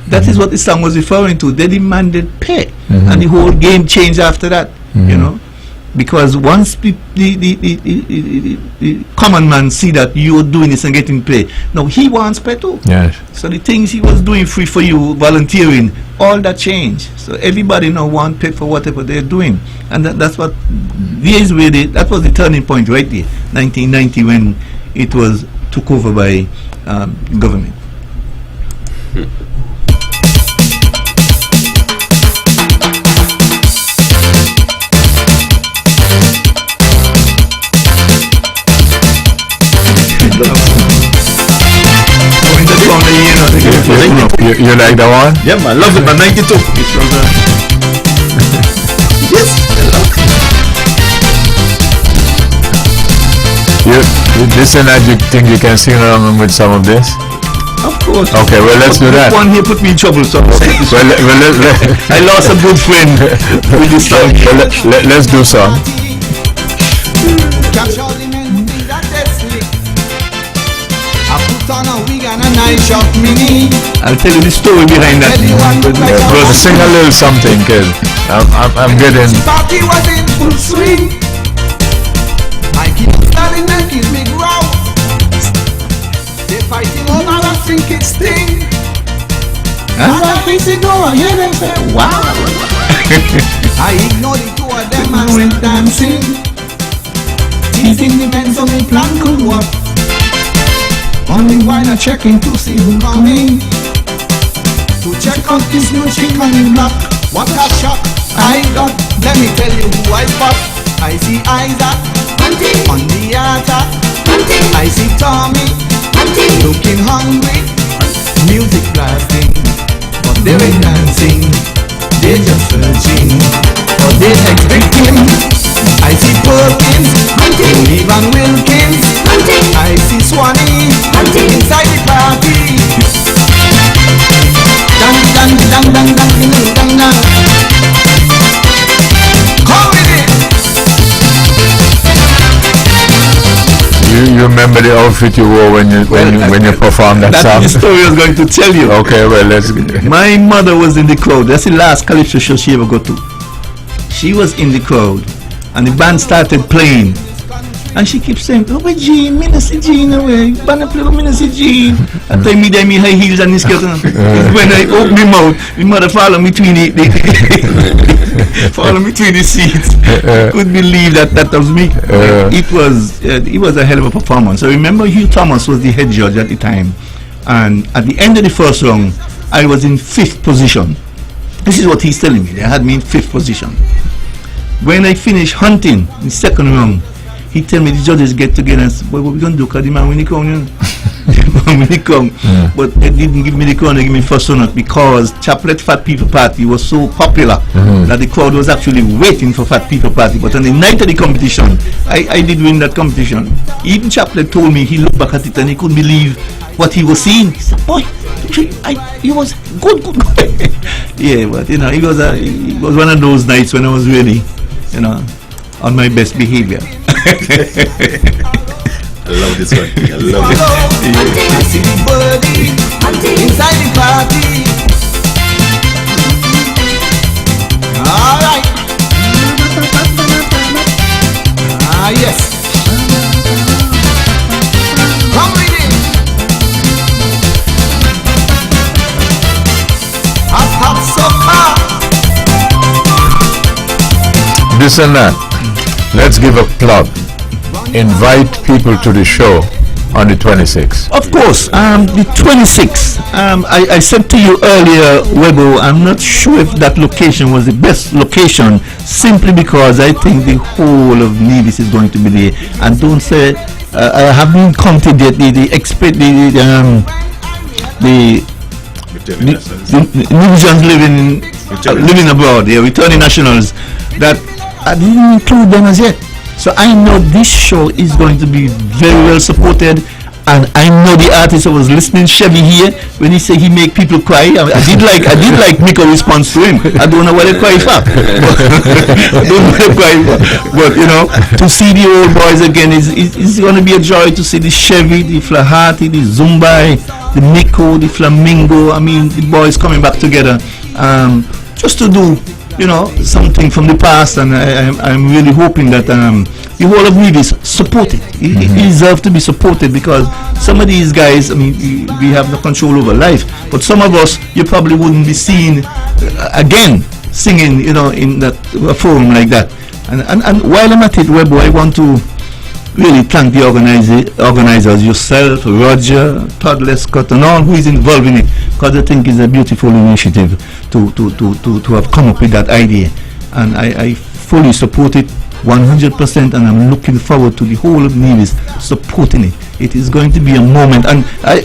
Speaker 3: That is what the song was referring to. They demanded pay, and the whole game changed after that, you know. Because once the common man see that you're doing this and getting paid, now he wants pay too.
Speaker 2: Yes.
Speaker 3: So the things he was doing free for you, volunteering, all that changed. So everybody now want pay for whatever they're doing, and that's what that was the turning point right there, 1990, when it was took over by government.
Speaker 2: You like that one?
Speaker 4: Yeah, man, love it, man. 92. Yes,
Speaker 2: This and that, you think you can sing along with some of this?
Speaker 3: Of course.
Speaker 2: Okay, well, let's do that.
Speaker 3: One here put me in trouble, so I lost a good friend with this song.
Speaker 2: Well, let's do some.
Speaker 3: I'll tell you the story behind that.
Speaker 2: Well, sing a little something, kid. I'm getting.
Speaker 5: Party was in full swing. I keep starting and keep me grow. They fighting over a sinking sting. As I face it go, I hear them say, wow. I ignore the two of them and went dancing. Teasing the men so me plan could work. Only while I checking to see who coming. To check out this new chick on the block. What a shock I got. Let me tell you who I spot. I see Isaac hunting on the altar. Hunting. I see Tommy hunting, looking hungry. Music blasting, but they ain't dancing. They just searching for their next victim. I see Perkins hunting, Levan Wilkins hunting. I see Swanee hunting inside the party. Dang dang dang dang dang in the
Speaker 2: you remember the outfit you wore when you performed that song?
Speaker 3: That's the story I was going to tell you.
Speaker 2: Okay, well, let's.
Speaker 3: My mother was in the crowd. That's the last Calypso show she ever got to. She was in the crowd, and the band started playing. And she keeps saying, "Oh, my Jean, me not see Jean away. Band play, me not see Jean." I tell me that me high heels and this skirt. When I open my mouth, my mother follow me between the seats. Couldn't believe that was me. It was a hell of a performance. I remember Hugh Thomas was the head judge at the time, and at the end of the first round, I was in 5th position. This is what he's telling me. They had me in 5th position. When I finished hunting the second round, he tell me the judges get together and say, "What we gonna do? Cause the man when he come, you know, the man when he come." But they didn't give me the crown; they gave me first runner because Chaplet Fat People Party was so popular that the crowd was actually waiting for Fat People Party. But on the night of the competition, I did win that competition. Even Chaplet told me he looked back at it and he couldn't believe what he was seeing. He said, "Boy, he was good." Yeah, but you know, it was one of those nights when I was really, you know, on my best behavior.
Speaker 4: I love this one. I love it.
Speaker 5: I see the birdie inside the party. All right. Yes. Come with it. Hot so far.
Speaker 2: This and that. Let's give a plug. Invite people to the show on the 26th.
Speaker 3: Of course, the 26th. I said to you earlier, Webbo, I'm not sure if that location was the best location, simply because I think the whole of Nevis is going to be there. And don't say I haven't counted yet the Nigerians living abroad, returning nationals, that I didn't include them as yet. So I know this show is going to be very well supported, and I know the artist I was listening, Chevy here, when he said he make people cry. I did like Miko's response to him. I don't know what they cry for. I don't know what they cry for. But you know, to see the old boys again is going to be a joy to see the Chevy, the Flahati, the Zumbai, the Miko, the Flamingo. I mean, the boys coming back together, just to do, you know, something from the past, and I'm really hoping that the whole of Nevis support it. It deserves to be supported, because some of these guys, I mean, we have no control over life, but some of us, you probably wouldn't be seen again singing, you know, in that forum like that. And while I'm at it, Webbo, I want to really thank the organizers, yourself, Roger, Todd Lescott, and all who is involved in it, because I think it's a beautiful initiative to have come up with that idea, and I fully support it 100%, and I'm looking forward to the whole of Nevis supporting it. It is going to be a moment, and I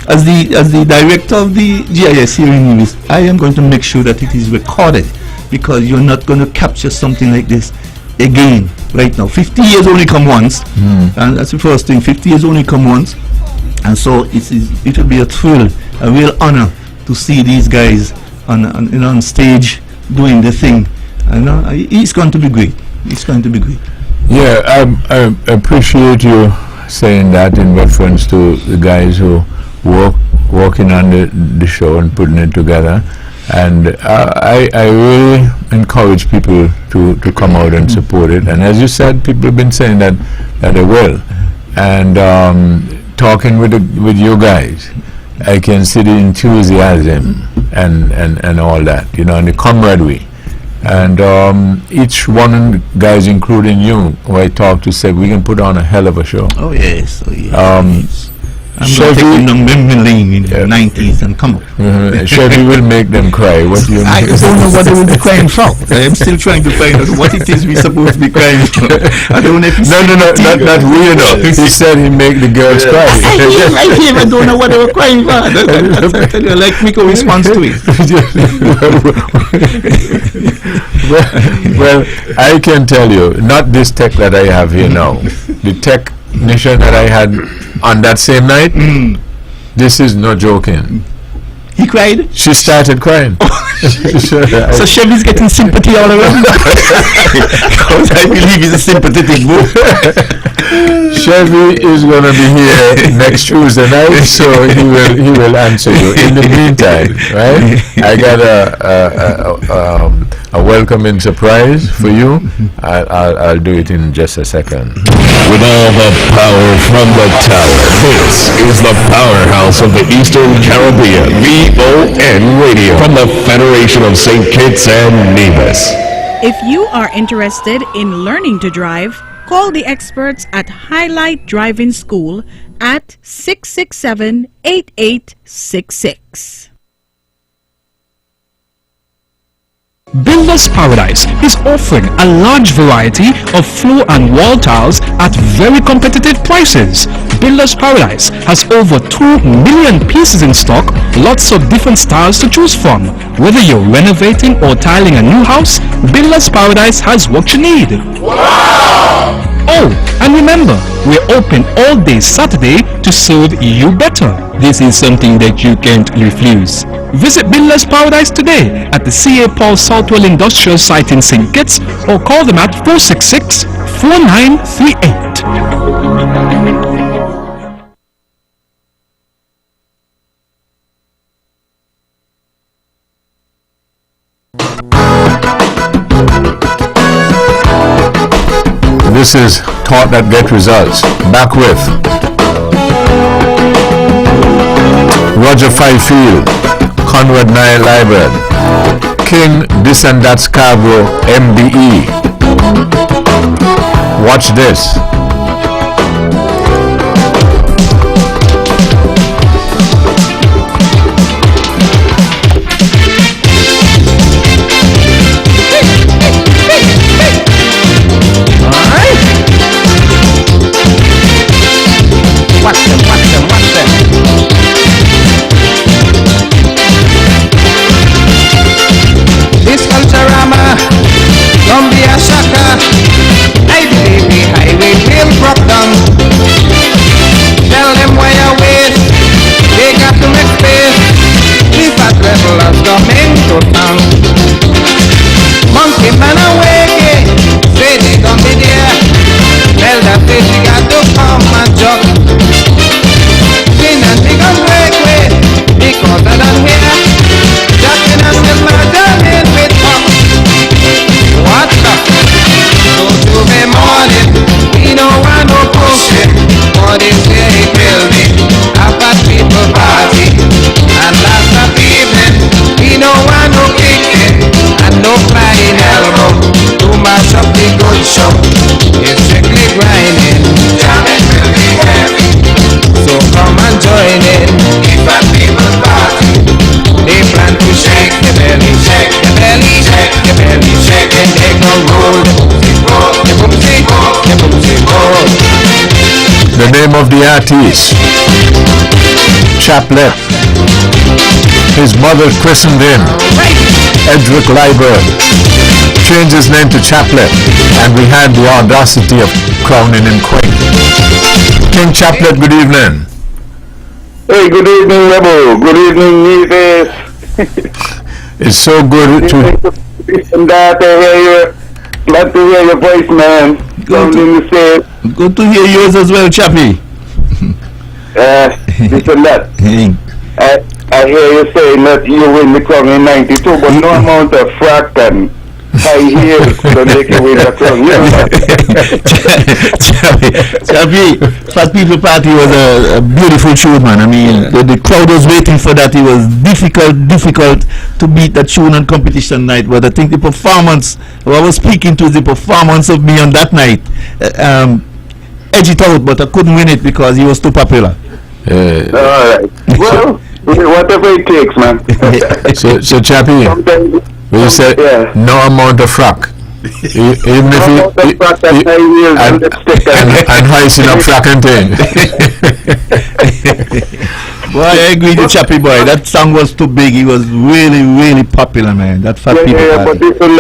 Speaker 3: as the director of the GIS here in Nevis, I am going to make sure that it is recorded, because you're not going to capture something like this again right now. 50 years only come once, and that's the first thing. 50 years only come once, and so it will be a thrill, a real honor to see these guys on stage doing the thing. And it's going to be great. It's going to be great.
Speaker 2: Yeah, I appreciate you saying that in reference to the guys who working on the show and putting it together. And I really encourage people to come out and support it. And as you said, people have been saying that they will. And talking with you guys, I can see the enthusiasm and all that, you know, and the camaraderie. And each one of the guys, including you, who I talked to, said we can put on a hell of a show.
Speaker 3: Oh yes, oh yes. I'm going to take you down memory lane in the 90s and come up.
Speaker 2: Chevy will make them cry. What do you mean?
Speaker 3: I don't know what they will be crying for. I'm still trying to find out what it is we're supposed to be crying for. I don't know if
Speaker 2: No, not weirdo. He said he make the girls cry.
Speaker 3: I don't know what they were crying for. I tell you, like Miko responds to it.
Speaker 2: Well, I can tell you, not this tech that I have here now. The technician that I had on that same night, this is no joking.
Speaker 3: He cried?
Speaker 2: She started crying.
Speaker 3: So Chevy's getting sympathy all around. Because I believe he's a sympathetic boy.
Speaker 2: Chevy is going to be here next Tuesday night, so he will answer you. In the meantime, right? I got a welcoming surprise for you. I'll do it in just a second.
Speaker 8: With all the power from the tower, this is the powerhouse of the Eastern Caribbean, VON Radio, from the Federation of St. Kitts and Nevis.
Speaker 9: If you are interested in learning to drive, call the experts at Highlight Driving School at 667-8866.
Speaker 10: Builders Paradise is offering a large variety of floor and wall tiles at very competitive prices. Builders Paradise has over 2 million pieces in stock, lots of different styles to choose from. Whether you're renovating or tiling a new house, Builders Paradise has what you need. Wow! Oh, and remember, we're open all day Saturday to serve you better. This is something that you can't refuse. Visit Builders Paradise today at the C.A. Paul Southwell Industrial Site in St. Kitts or call them at 466-4938.
Speaker 2: This is Thought That Get Results. Back with Roger Fifield, Conrad Nye Library, King This and That Scarborough MBE. Watch this. The name of the artist, Chaplet. His mother christened him Edric Liburd. Changed his name to Chaplet, and we had the audacity of crowning him Queen. King Chaplet, good evening.
Speaker 11: Hey, good evening, Webbo. Good evening, Nevis.
Speaker 2: It's so good to
Speaker 11: hear you. Glad to hear your voice, man.
Speaker 3: Good to hear yours as well, Chappie.
Speaker 11: This and that. I hear you saying that you win the crown in 92, but no amount of frack and high heels don't make you win the crown.
Speaker 3: Chappie, Fat People Party was a beautiful tune, man. I mean, the crowd was waiting for that. It was difficult to beat that tune on competition night. But I think the performance, what I was speaking to, the performance of me on that night, edged it out, but I couldn't win it because he was too popular.
Speaker 11: All right. Well, whatever it takes, man.
Speaker 2: so Chappie, we said no amount of frack. Even if you and hoisting up frack and thing.
Speaker 3: Boy, I agree with Chappie, boy. That song was too big. He was really popular, man. That Fat People Party.
Speaker 11: But this and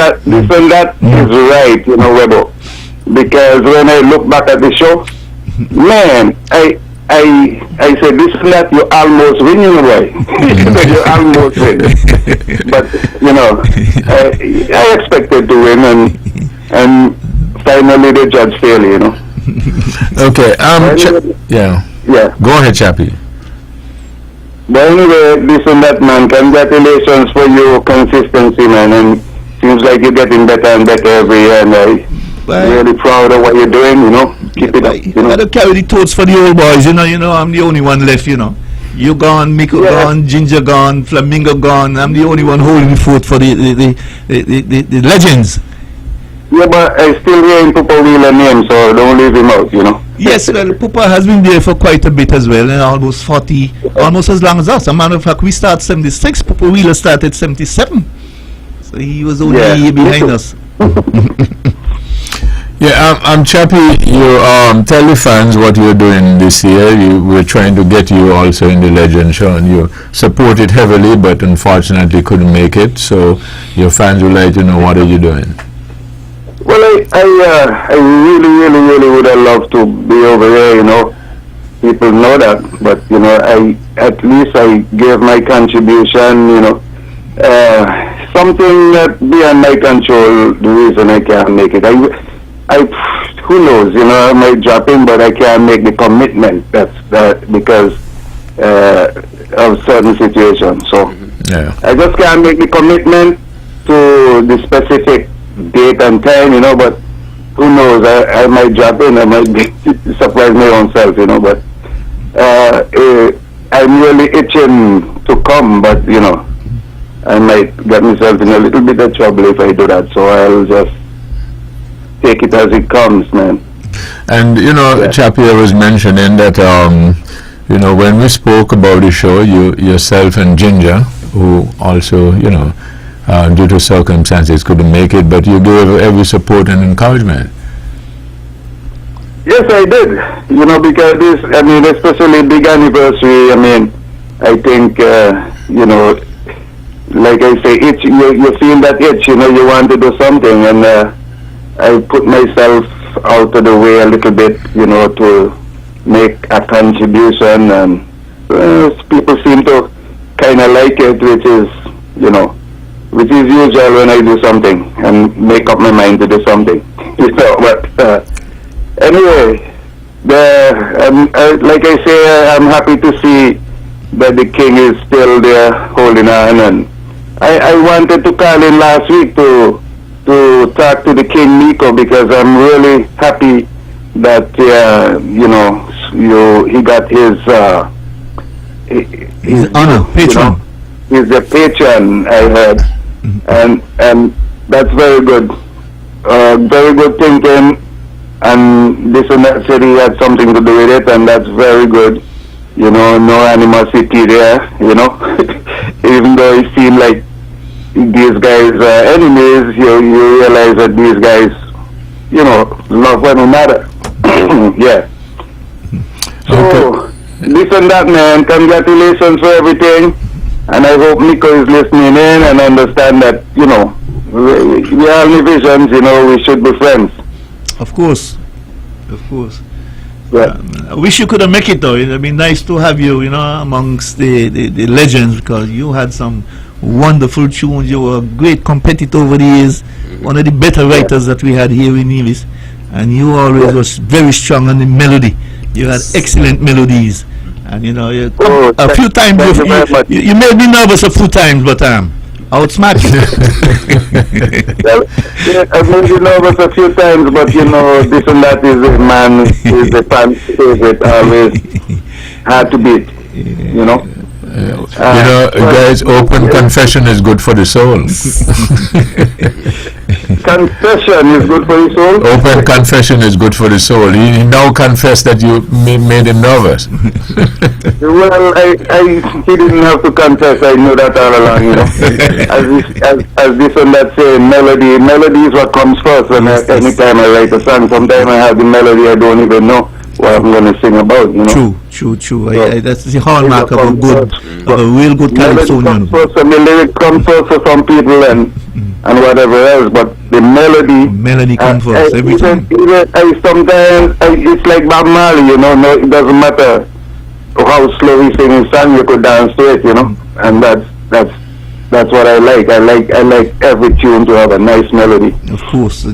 Speaker 11: that is right, you know, Webbo. Because when I look back at the show, man, I said, this and that, you almost win, you know, boy. You almost win. But, you know, I expected to win, and finally the judge failed, you know.
Speaker 2: Okay. Yeah.
Speaker 11: Yeah.
Speaker 2: Go ahead, Chappie.
Speaker 11: But anyway, this and that, man. Congratulations for your consistency, man. And seems like you're getting better and better every year. And I'm really proud of what you're doing. You know, keep it up. You know,
Speaker 3: gotta carry the torch for the old boys. You know, I'm the only one left. You know, you gone, Miko gone, Ginger gone, Flamingo gone. I'm the only one holding the fort for the legends.
Speaker 11: Yeah, but I still hearing Papa Wheeler name, so don't leave him out. You know.
Speaker 3: Yes, well, Papa has been there for quite a bit as well, and almost 40, almost as long as us. As a matter of fact, we started 76. Papa Wheeler started 77. So he was only a year behind us.
Speaker 2: Yeah, I'm Chappie. You tell the fans what you're doing this year. We're trying to get you also in the Legend Show, and you supported heavily, but unfortunately couldn't make it. So your fans would like to know, what are you doing?
Speaker 11: Well, I really would have loved to be over here, you know. People know that, but, you know, at least I gave my contribution, you know. Something that beyond my control, the reason I can't make it. Who knows, you know, I might drop in, but I can't make the commitment. That's because of certain situations. So I just can't make the commitment to the specific date and time, you know, but who knows, I might drop in, I might be surprise my own self, you know, but I'm really itching to come, but, you know, I might get myself in a little bit of trouble if I do that, so I'll just take it as it comes, man.
Speaker 2: And, you know, Chappie, I was mentioning that, you know, when we spoke about the show, yourself and Ginger, who also, you know, due to circumstances couldn't make it, but you gave every support and encouragement.
Speaker 11: Yes, I did. You know, because this, I mean, especially big anniversary, I mean, I think, you know, like I say, itch, you feel that itch, you know, you want to do something, and I put myself out of the way a little bit, you know, to make a contribution, and people seem to kind of like it, which is, you know, which is usual when I do something and make up my mind to do something. You know, but anyway, like I say, I'm happy to see that the king is still there holding on, and I wanted to call in last week to talk to the king, Nico, because I'm really happy that you know, he got his
Speaker 3: honor, patron.
Speaker 11: You know, he's a patron, I heard. And that's very good. Very good thinking, and this and that said he had something to do with it, and that's very good. You know, no animosity there, you know. Even though it seemed like these guys are enemies, you realize that these guys, you know, love one another. Yeah. So, this and that, man, congratulations for everything. And I hope Nico is listening in and understand that, you know, we are only visions, you know, we should be friends.
Speaker 3: Of course. Of course.
Speaker 11: Yeah.
Speaker 3: I wish you could have make it, though. It would be nice to have you, you know, amongst the legends, because you had some wonderful tunes. You were a great competitor over the years, one of the better writers that we had here in Nevis. And you always was very strong on the melody. You had excellent melodies. And you know, a few times you made me nervous a few times, but outsmart you.
Speaker 11: Well, yeah, I made you nervous a few times, but you know, this and that is a man, is the fan's favorite, always hard to beat, you know.
Speaker 2: You know, guys, open confession is good for the soul.
Speaker 11: Confession is good for the soul?
Speaker 2: Open confession is good for the soul. He now confessed that you made him nervous.
Speaker 11: Well, he didn't have to confess. I knew that all along, you know. As this and that say, melody is what comes first. And anytime I write a song, sometimes I have the melody, I don't even know what I'm going to sing about, you know.
Speaker 3: True. That's the hallmark of a real good Calypsonian.
Speaker 11: The lyrics come first for some people and whatever else, but the melody
Speaker 3: comes first every time.
Speaker 11: Sometimes it's like Bob Marley, you know. No, it doesn't matter how slow he sings his song, you could dance to it, you know. And that's what I like. I like every tune to have a nice melody.
Speaker 3: Of course.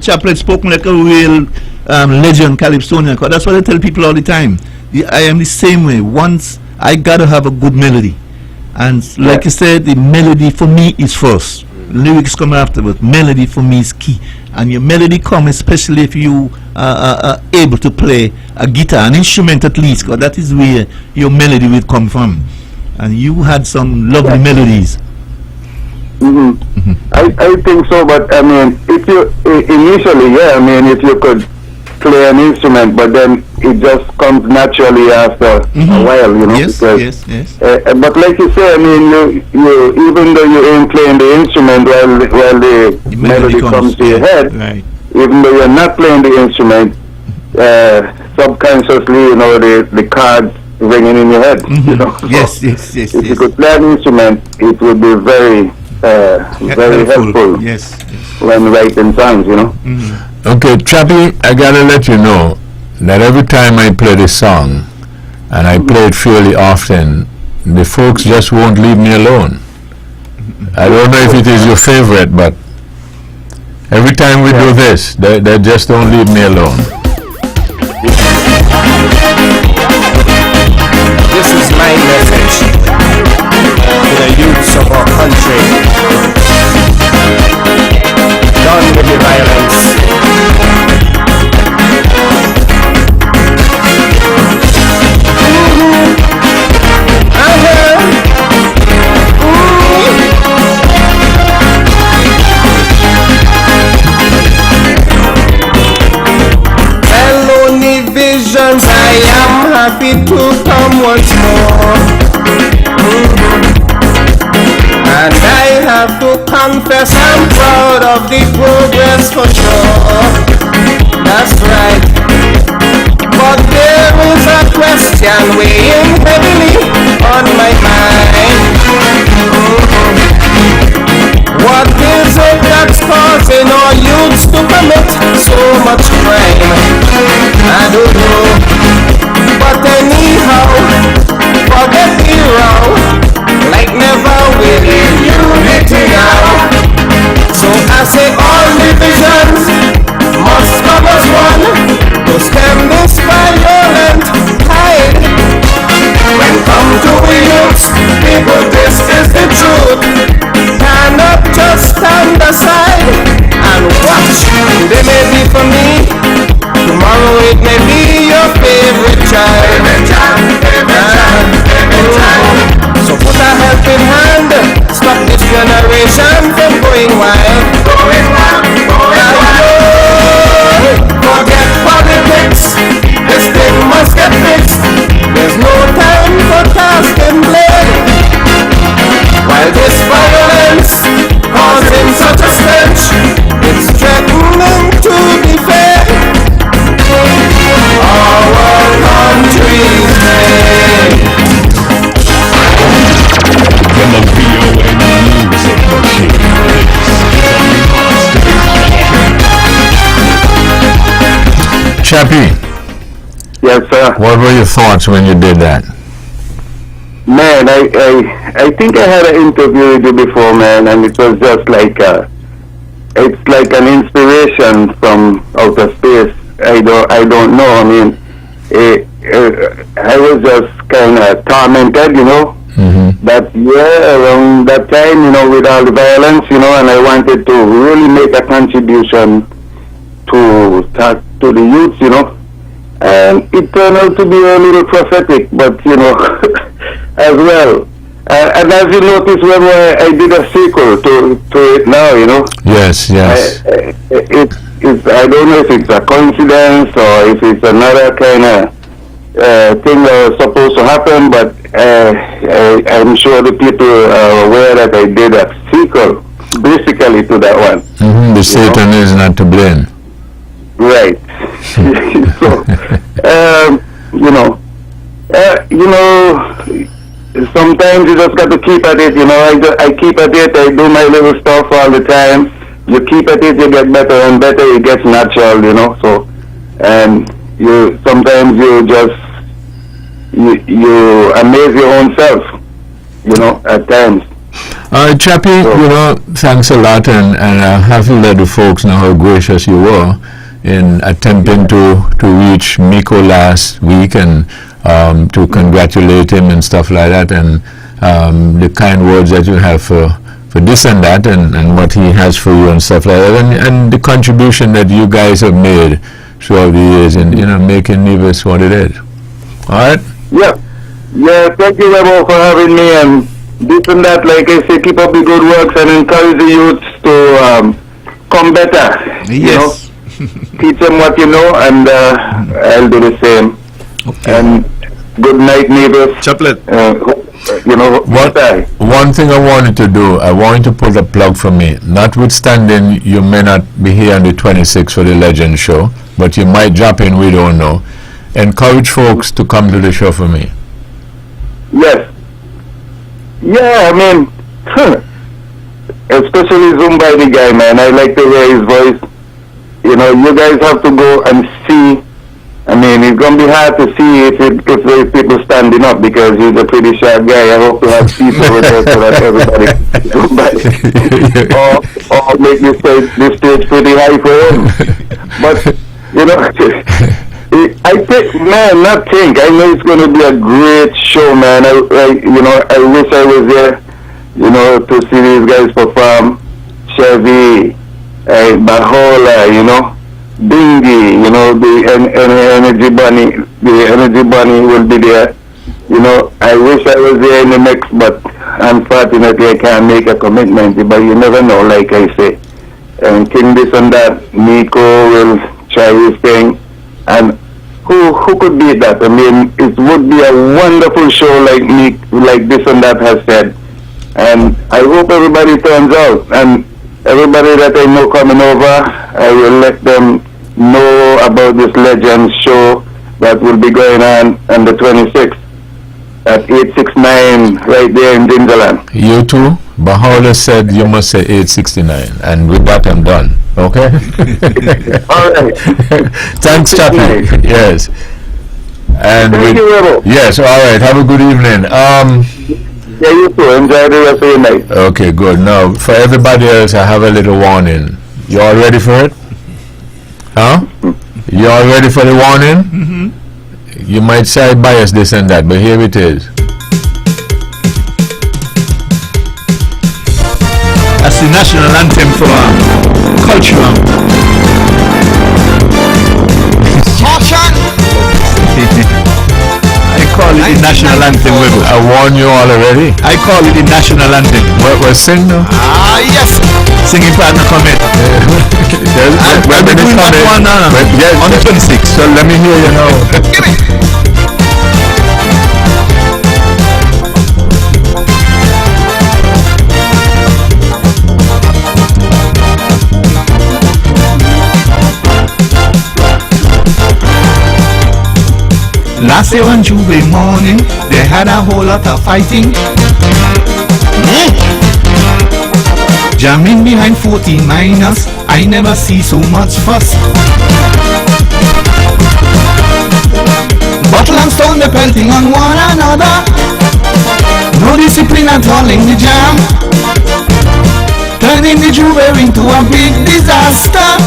Speaker 3: Chaplain spoken like a real legend calypsonian. 'Cause that's what I tell people all the time. I am the same way. Once I gotta have a good melody, and like you said, the melody for me is first. Lyrics come after, but melody for me is key. And your melody come especially if you are able to play a guitar, an instrument at least, because that is where your melody will come from. And you had some lovely melodies.
Speaker 11: I think so, but I mean, if you initially, I mean, if you could play an instrument, but then it just comes naturally after a while, you know.
Speaker 3: Yes,
Speaker 11: because,
Speaker 3: yes.
Speaker 11: But like you say, I mean, you even though you ain't playing the instrument while the melody comes to your head,
Speaker 3: right.
Speaker 11: Even though you're not playing the instrument, subconsciously, you know, the chords ringing in your head, you know.
Speaker 3: Yes.
Speaker 11: If you could play an instrument, it would be very helpful.
Speaker 3: Yes.
Speaker 11: When writing songs, you know.
Speaker 2: Okay, Chappie, I gotta let you know that every time I play this song, and I play it fairly often, the folks just won't leave me alone. I don't know if it is your favorite, but every time we do this, they just don't leave me alone.
Speaker 12: This is my message to the youths of our country. Done with the violence.
Speaker 13: Visions, I am happy to come once more. And I have to confess I'm proud of the progress for sure. That's right. But there is a question weighing heavily on my mind. What is it that's causing our youths to commit so much crime? I don't know. But anyhow, forget the row, like never will in unity now. So I say all divisions must come as one to stem this violent tide. When come to the youths, people, this is the truth. Cannot just stand aside and watch. They may be for me, tomorrow it may be your favorite child. So put a helping hand, stop this generation from going wild. Forget politics, this thing must get fixed. There's no time for casting blame. While this violence causing such a stench, it's threatening to be fair. Our country's name.
Speaker 8: From the VON Music Machine,
Speaker 2: Chappie.
Speaker 11: Yes, sir.
Speaker 2: What were your thoughts when you did that?
Speaker 11: Man, I think I had an interview with you before, man, and it was just like it's like an inspiration from outer space. I don't know. I mean, I was just kind of tormented, you know. That year, around that time, you know, with all the violence, you know, and I wanted to really make a contribution to the youth, you know. And it turned out to be a little prophetic, but, you know, as well. And as you notice, when I did a sequel to it now, you know.
Speaker 2: Yes.
Speaker 11: I don't know if it's a coincidence or if it's another kind of thing that was supposed to happen, but I'm sure the people are aware that I did a sequel basically to that one.
Speaker 2: The Satan is not to blame.
Speaker 11: Right. So, you know, sometimes you just got to keep at it, you know. I keep at it, I do my little stuff all the time. You keep at it, you get better and better, it gets natural, you know. So, and sometimes you just, you amaze your own self, you know, at times.
Speaker 2: Chappie, you know, thanks a lot, and I have to let the folks know how gracious you were in attempting to reach Miko last week and to congratulate him and stuff like that, and the kind words that you have for this and that, and what he has for you and stuff like that, and the contribution that you guys have made throughout the years in making Nevis what it is. All right?
Speaker 11: Yeah. Thank you, Webbo, for having me, and this and that. Like I say, keep up the good works and encourage the youths to come better.
Speaker 3: Yes.
Speaker 11: You know, teach them what you know, and I'll do the same.
Speaker 3: Okay.
Speaker 11: And good night, neighbors.
Speaker 4: Chaplet.
Speaker 2: One thing I wanted to do, I wanted to put a plug for me. Notwithstanding, you may not be here on the 26th for the Legend Show, but you might drop in, we don't know. Encourage folks to come to the show for me.
Speaker 11: Yes. Yeah, I mean, especially Zoom by the guy, man. I like to hear his voice. You know, you guys have to go and see. I mean, it's going to be hard to see if there's people standing up, because he's a pretty sharp guy. I hope to have seats over there so that everybody or make this stage pretty high for him. But, you know, I think, man, I know it's going to be a great show, man. I wish I was there, to see these guys perform. Chevy, Bahola, Bingy, the Energy Bunny will be there. I wish I was there in the mix, but unfortunately I can't make a commitment. But you never know, like I say. And King this and that, Nico will try his thing. And who could beat that? I mean, it would be a wonderful show like this and that has said. And I hope everybody turns out. And everybody that I know coming over, I will let them know about this Legends show that will be going on the 26th at 869 right there in Gingerland.
Speaker 2: You too? Bahola said you must say 869, and with that I'm done. Okay?
Speaker 11: All right.
Speaker 2: Thanks, Chappie. Yes. And
Speaker 11: Thank you, Webbo.
Speaker 2: Yes, all right. Have a good evening.
Speaker 11: Yeah, you too. Enjoy the rest of your night.
Speaker 2: Okay, good. Now, for everybody else, I have a little warning. You all ready for it? Huh? You all ready for the warning?
Speaker 3: Mm-hmm.
Speaker 2: You might say I bias this and that, but here it is.
Speaker 3: That's the national anthem for culture. I call it the national anthem, Webbo.
Speaker 2: I warned you all already.
Speaker 3: I call it the national anthem.
Speaker 2: Well, sing now.
Speaker 3: Yes. Singing partner comment.
Speaker 2: I'll be doing that
Speaker 3: one on the 26th.
Speaker 2: So let me hear you now.
Speaker 3: Give me. Last year on Jubilee morning, they had a whole lot of fighting. Jamming behind 14 miners, I never see so much fuss. Bottle and stone, they pelting on one another. No discipline at all in the jam. Turning the Jubilee into a big disaster.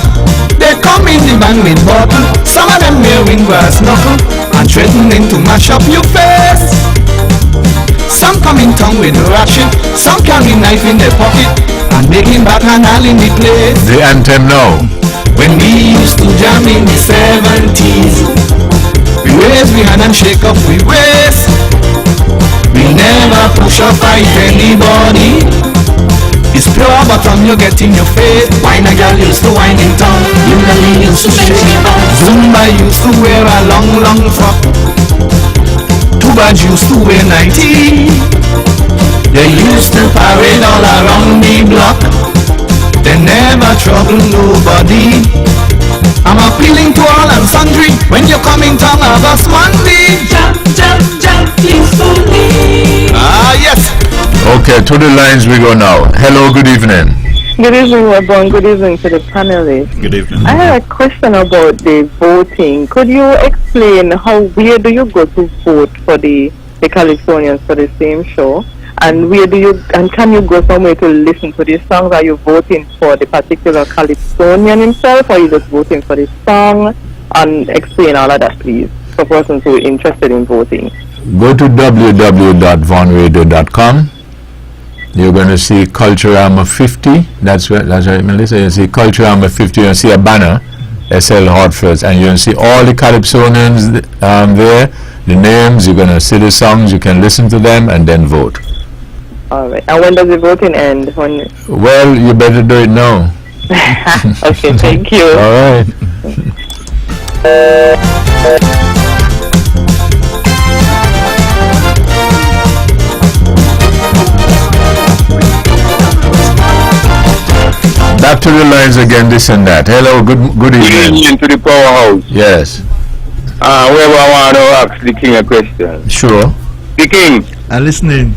Speaker 3: They come in the band with bottle, some of them wearing brass knuckle and threatening to mash up your face. Some come in tongue with ratchet, some carry knife in their pocket and making bacchanal in the place.
Speaker 2: The anthem now.
Speaker 3: When we used to jam in the 70s, we raise we hand and shake up we waist. We never push or fight anybody. It's pure bottom you get in your face. Wine a girl used to wine in tongue. Hillary used to shake it out. Zumba used to wear a long, long frock. Tubaj used to wear 90. They used to parade all around the block. They never trouble nobody. I'm appealing to all and sundry. When you come in town of us Monday. Jump, jump, jump peacefully. Yes.
Speaker 2: Okay, to the lines we go now. Hello, good evening.
Speaker 14: Good evening, Webbo, and good evening to the panelists.
Speaker 4: Good evening.
Speaker 14: I had a question about the voting. Could you explain where do you go to vote for the Californians for the same show? And where do you, and can you go somewhere to listen to these songs? Are you voting for the particular Calypsonian himself, or are you just voting for the song? And explain all of that, please, for persons who are interested in voting.
Speaker 2: Go to www.vonradio.com. You're going to see Culturama 50. That's right, Melissa. You see Culturama 50. You're going to see a banner, SL Hartford, and you're going to see all the Calypsonians there, the names. You're going to see the songs. You can listen to them and then vote.
Speaker 14: All right. And when does the voting end?
Speaker 2: Well, you better do it now.
Speaker 14: Okay, thank you.
Speaker 2: All right. Back to the lines again, this and that. Hello, good evening.
Speaker 11: Good evening to the powerhouse.
Speaker 2: Yes.
Speaker 11: Whoever I want to ask the king a question.
Speaker 2: Sure.
Speaker 11: The king.
Speaker 3: I'm listening.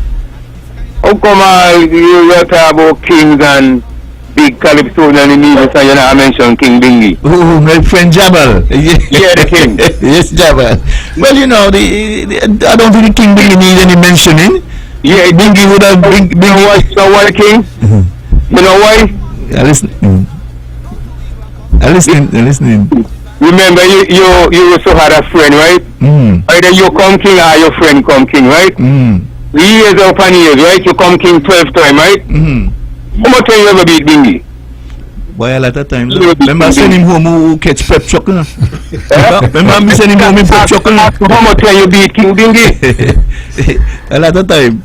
Speaker 11: How come you talk about kings and big Calypsonian in the news and you not mention King Bingy?
Speaker 3: Oh, my friend Jabal.
Speaker 11: Yeah, the king.
Speaker 3: Yes, Jabal. Well, you know, I don't think the King Bingy needs any mentioning.
Speaker 11: Yeah,
Speaker 3: Bingy would have Bingy.
Speaker 11: You know why, king? You know why?
Speaker 3: I'm listening.
Speaker 11: Remember, you also had a friend, right? Either you come king or your friend come king, right? Years upon years, right? You come king 12 times, right? How much time you ever beat Bingy?
Speaker 3: Boy, a lot of times. Remember I send him home who catch pep chuck, you know? Remember I send him home in pep chuck, you know?
Speaker 11: How much time you beat King Bingy?
Speaker 3: A lot of time.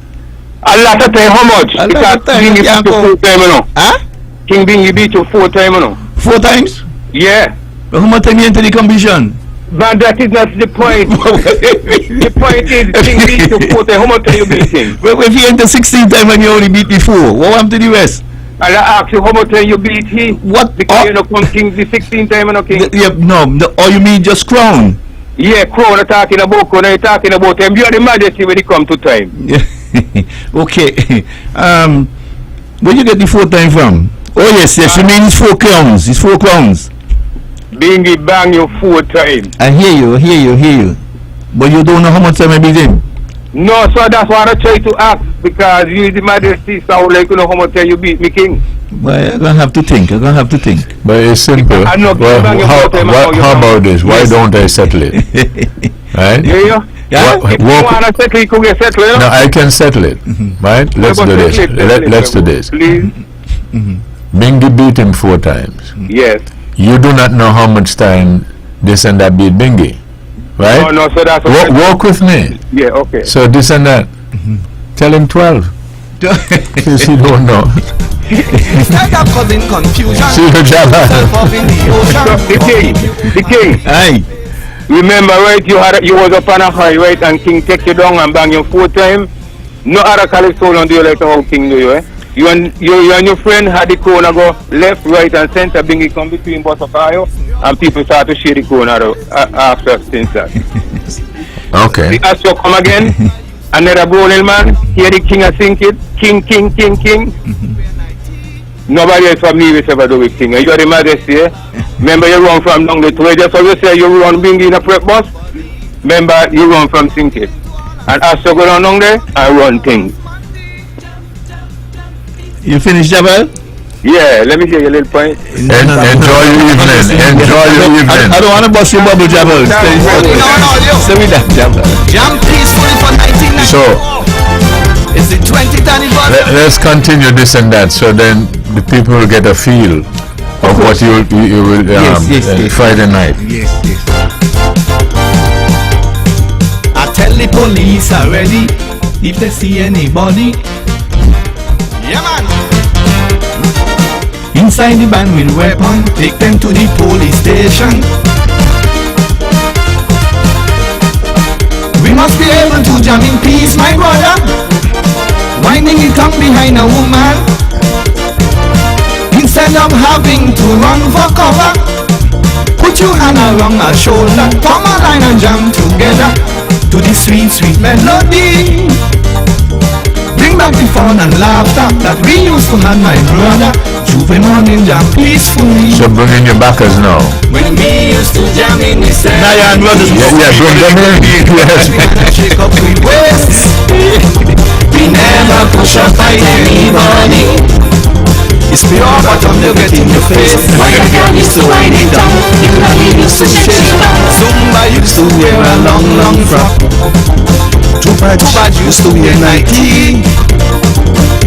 Speaker 11: A lot of time, how much?
Speaker 3: A lot of time.
Speaker 11: Bingy beat you 4 times, you know?
Speaker 3: Huh?
Speaker 11: King Bingy beat you 4 times, you know?
Speaker 3: 4 times?
Speaker 11: Yeah.
Speaker 3: But how much time you enter the competition?
Speaker 11: But that is not the point. The point is, King beat you 4 times. How much time you beat him?
Speaker 3: Well, if you enter 16 times and you only beat me 4, what happened to the rest?
Speaker 11: I ask you how much time you beat him.
Speaker 3: What?
Speaker 11: Because you know come king the 16 time, you know, king.
Speaker 3: No, or you mean just crown?
Speaker 11: Yeah, crown are talking about crown, you're talking about him. You are the majesty when it come to time.
Speaker 3: Okay. Where you get the 4 time from? Oh yes, you mean it's 4 crowns. It's 4 crowns.
Speaker 11: Bingy bang you 4 times.
Speaker 3: I hear you. But you don't know how much time I beat him?
Speaker 11: No, so that's what I try to ask, because you the majesty sound like you know how much time you beat me, king.
Speaker 3: Well, I'm gonna have to think.
Speaker 2: But it's simple.
Speaker 11: I know,
Speaker 2: Well, how about this? Why don't I settle it? Right?
Speaker 11: Yeah. If you want to settle it, you can settle it.
Speaker 2: No, I can settle it. Right? Let's do this. Let's do this.
Speaker 11: Please.
Speaker 2: Bingy beat him 4 times.
Speaker 11: Yes.
Speaker 2: You do not know how much time this and that beat Bingy. Right?
Speaker 11: No, so that's
Speaker 2: walk with me.
Speaker 11: Yeah, okay.
Speaker 2: So this and that. Tell him 12. Since he don't know.
Speaker 5: Instead of causing confusion,
Speaker 2: See you, Jabba.
Speaker 11: The king.
Speaker 3: Aye.
Speaker 11: Remember, right? You was up on a high, right? And king take you down and bang you 4 times. No other Calypsonian do you like how king do you, eh? You and your friend had the corner go left, right, and center. Bingy come between both of you, and people start to share the corner after since that.
Speaker 2: Okay.
Speaker 11: As you come again, another bowling man, hear the king sing it, king. Nobody else from me will ever do with king. You are the majesty, eh? Remember you run from down the way, just how you say you run Bingy in a prep bus. Remember you run from sink it. And as you go down there, I run things.
Speaker 3: You finished, Jabal?
Speaker 11: Yeah, let me hear your little point.
Speaker 2: Enjoy your evening.
Speaker 3: I don't want to bust your bubble, Jabal. Stay with that, Jabal.
Speaker 5: Jam peacefully for 1994.
Speaker 2: So,
Speaker 5: It's the 20th anniversary.
Speaker 2: let's continue this and that, so then the people will get a feel of what you will
Speaker 3: Yes.
Speaker 2: Friday night.
Speaker 3: Yes.
Speaker 5: I tell the police already if they see anybody. Yeah, man. Inside the van with weapon, take them to the police station. We must be able to jam in peace, my brother. Winding it up behind a woman, instead of having to run for cover. Put your hand around her shoulder, form a line and jam together to the sweet, sweet melody. Bring back the fun and laughter that we used to have, my brother. Juve morning jam peacefully.
Speaker 2: So bring in your backers now.
Speaker 5: When we used to jam in the sand.
Speaker 3: Naya and brothers.
Speaker 2: Yeah, bring them in. Yes.
Speaker 5: Shake up with waist. We We never push or fight anybody. It's pure bottom you get in your face.
Speaker 7: Why a girl used to wind it down, everybody used to shake it down.
Speaker 5: Zumba used to wear a long, long frock. Tupac used to wear Nike.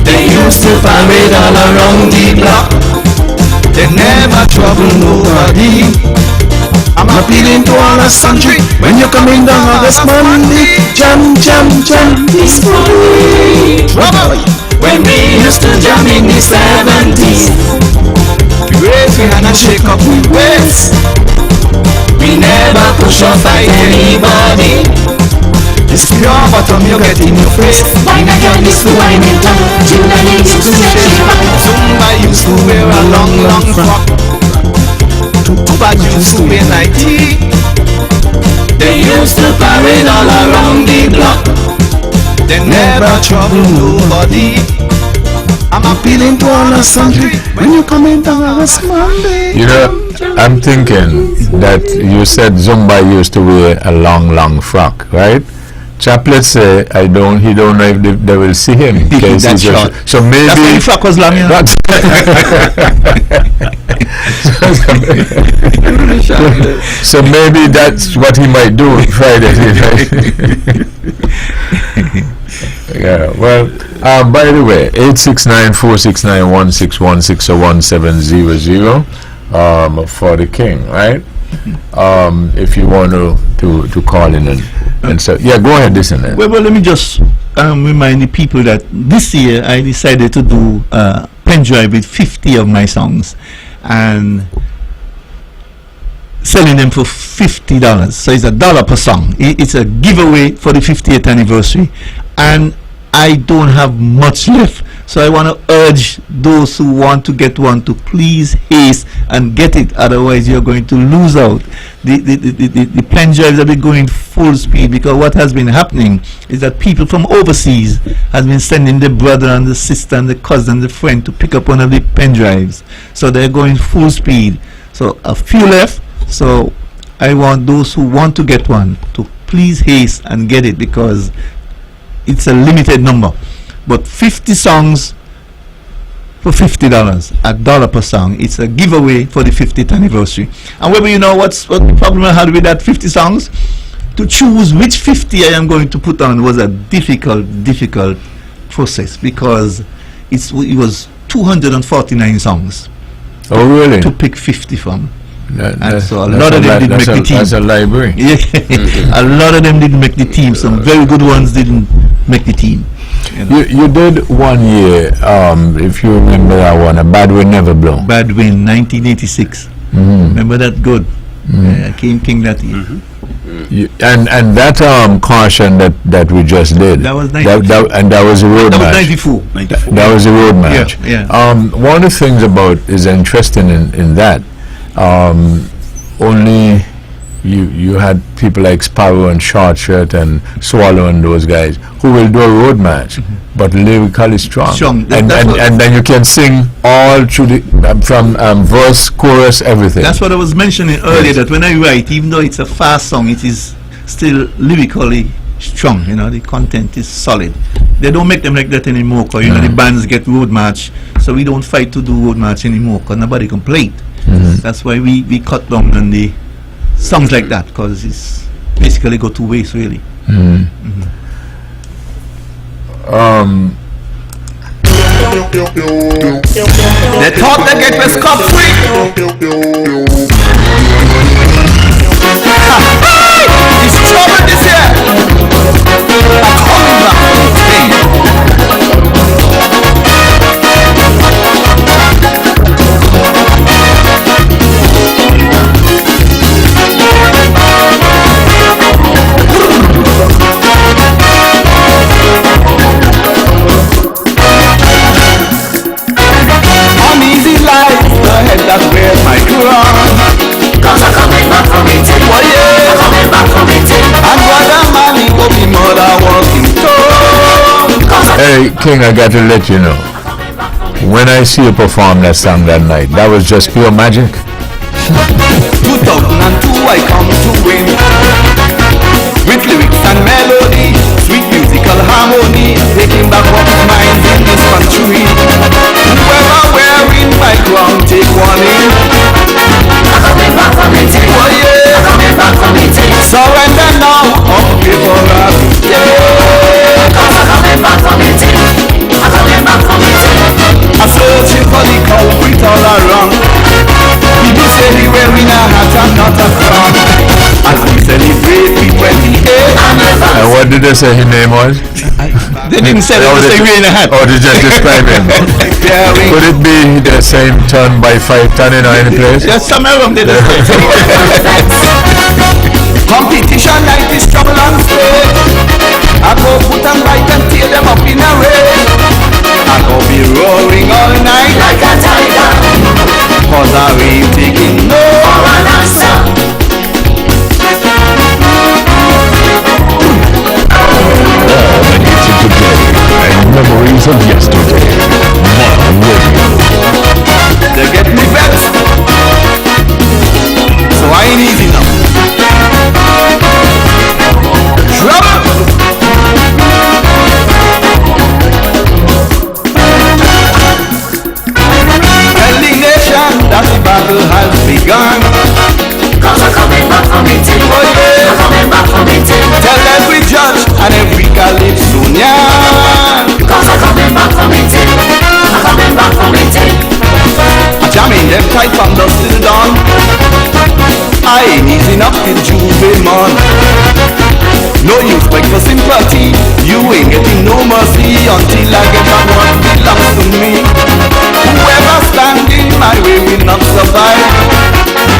Speaker 5: They used to parade all around the block. They never trouble nobody. I'm appealing to all the country. When you're coming down August Monday, jam, jam, jam, it's free. Trouble.
Speaker 7: When we used to jam in the 70s,
Speaker 5: we raise we hand and shake up we waist.
Speaker 7: we never push or fight anybody.
Speaker 5: It's pure bottom you get in your face.
Speaker 7: Why a girl used to wind it down, Julie used to shake it down.
Speaker 5: Zumba used to wear a long, long frock. Tupac used to wear Nike.
Speaker 7: They used to parade all around the block.
Speaker 5: They never trouble nobody. I'm appealing to all the country. When you come in down August Monday.
Speaker 2: You know, I'm thinking that you said Zumba used to wear a long, long frock, right? Chaplets say he don't know if they will see him.
Speaker 3: That's short.
Speaker 2: So maybe
Speaker 3: that's why the frock was long.
Speaker 2: So maybe that's what he might do on Friday. Yeah. Well, by the way, 869-469-1616 or 1700 for the king, right? If you want to call in and so yeah, go ahead, listen.
Speaker 3: Well, let me just remind the people that this year I decided to do a pen drive with 50 of my songs and selling them for $50. So it's $1 per song. It's a giveaway for the 50th anniversary, and I don't have much left. So I want to urge those who want to get one to please haste and get it. Otherwise, you're going to lose out. The pen drives have been going full speed because what has been happening is that people from overseas have been sending the brother and the sister and the cousin and the friend to pick up one of the pen drives. So they're going full speed. So a few left. So I want those who want to get one to please haste and get it because it's a limited number. But 50 songs for $50, $1 per song. It's a giveaway for the 50th anniversary. And whether you know what the problem I had with that 50 songs, to choose which 50 I am going to put on was a difficult process because it was 249 songs.
Speaker 2: Oh, really?
Speaker 3: To pick 50 from.
Speaker 2: And
Speaker 3: so a lot of them didn't make the team.
Speaker 2: That's a library.
Speaker 3: Yeah, a lot of them didn't make the team. Some very good ones didn't make the team.
Speaker 2: You did 1 year, if you remember that one, A Bad Wind Never Blow.
Speaker 3: Bad Wind, 1986. Remember that? Good. Yeah, King that year.
Speaker 2: And that caution that we just did.
Speaker 3: That was 94.
Speaker 2: That was a road match.
Speaker 3: That was 94.
Speaker 2: That was a road match.
Speaker 3: Yeah.
Speaker 2: One of the things about is interesting in that. Only you had people like Sparrow and Short Shirt and Swallow and those guys who will do a road match, but lyrically strong. And then you can sing all through the from verse, chorus, everything.
Speaker 3: That's what I was mentioning earlier. That when I write, even though it's a fast song, it is still lyrically strong. You know, the content is solid. They don't make them like that anymore. Cause you know the bands get road match, so we don't fight to do road match anymore. Cause nobody can play it. That's why we cut down on the songs like that, because it's basically go to waste really.
Speaker 5: They thought they get us scot free. It's trouble this year. Coming back. That's where my crown.
Speaker 7: Cause I'm coming back from it.
Speaker 5: Oh yeah,
Speaker 7: I'm coming back from it.
Speaker 5: And brother Mali go be mother walking tall.
Speaker 2: Hey King, I got to let you know, when I see you perform that song that night, that was just pure magic.
Speaker 5: 2002 I come to win with lyrics and melody, sweet musical harmony, taking back what is mine in this country. Whoever wearing my crown, take warning. I'm coming back from it. Oh yeah, I'm coming back from it. Surrender now, or before us. Yeah, I'm coming back from it. I'm coming back from it. I'm searching for the culprit all around. People say he wearing a hat and not a crown. As we celebrate the 28th anniversary.
Speaker 2: And what did they say his name was?
Speaker 5: They didn't say they was wearing a hat.
Speaker 2: Or did they just describe him? Could it be the same turn by 5 turning or any place?
Speaker 5: Yes, some of them did the same. Competition night is trouble on stage. I go put them right and tear them up in a ray. I go be roaring all night like a tiger. Cause I ain't taking no for an answer.
Speaker 8: All the hits of today and memories of yesterday. Modern Radio.
Speaker 5: They get me vexed, so I ain't easy now. Trouble! Tell the nation that the battle has begun. Cause I'm coming back from it. Oh yeah, I'm coming back from it. Tell every judge and every Calypsonian. Cause I'm coming back from it. I'm coming back from it. I'm jamming them tight from dusk till dawn. I ain't easing up till Juve morn. No use beg for sympathy. You ain't getting no mercy until I get back what belongs to me. Whoever standing my way will not survive.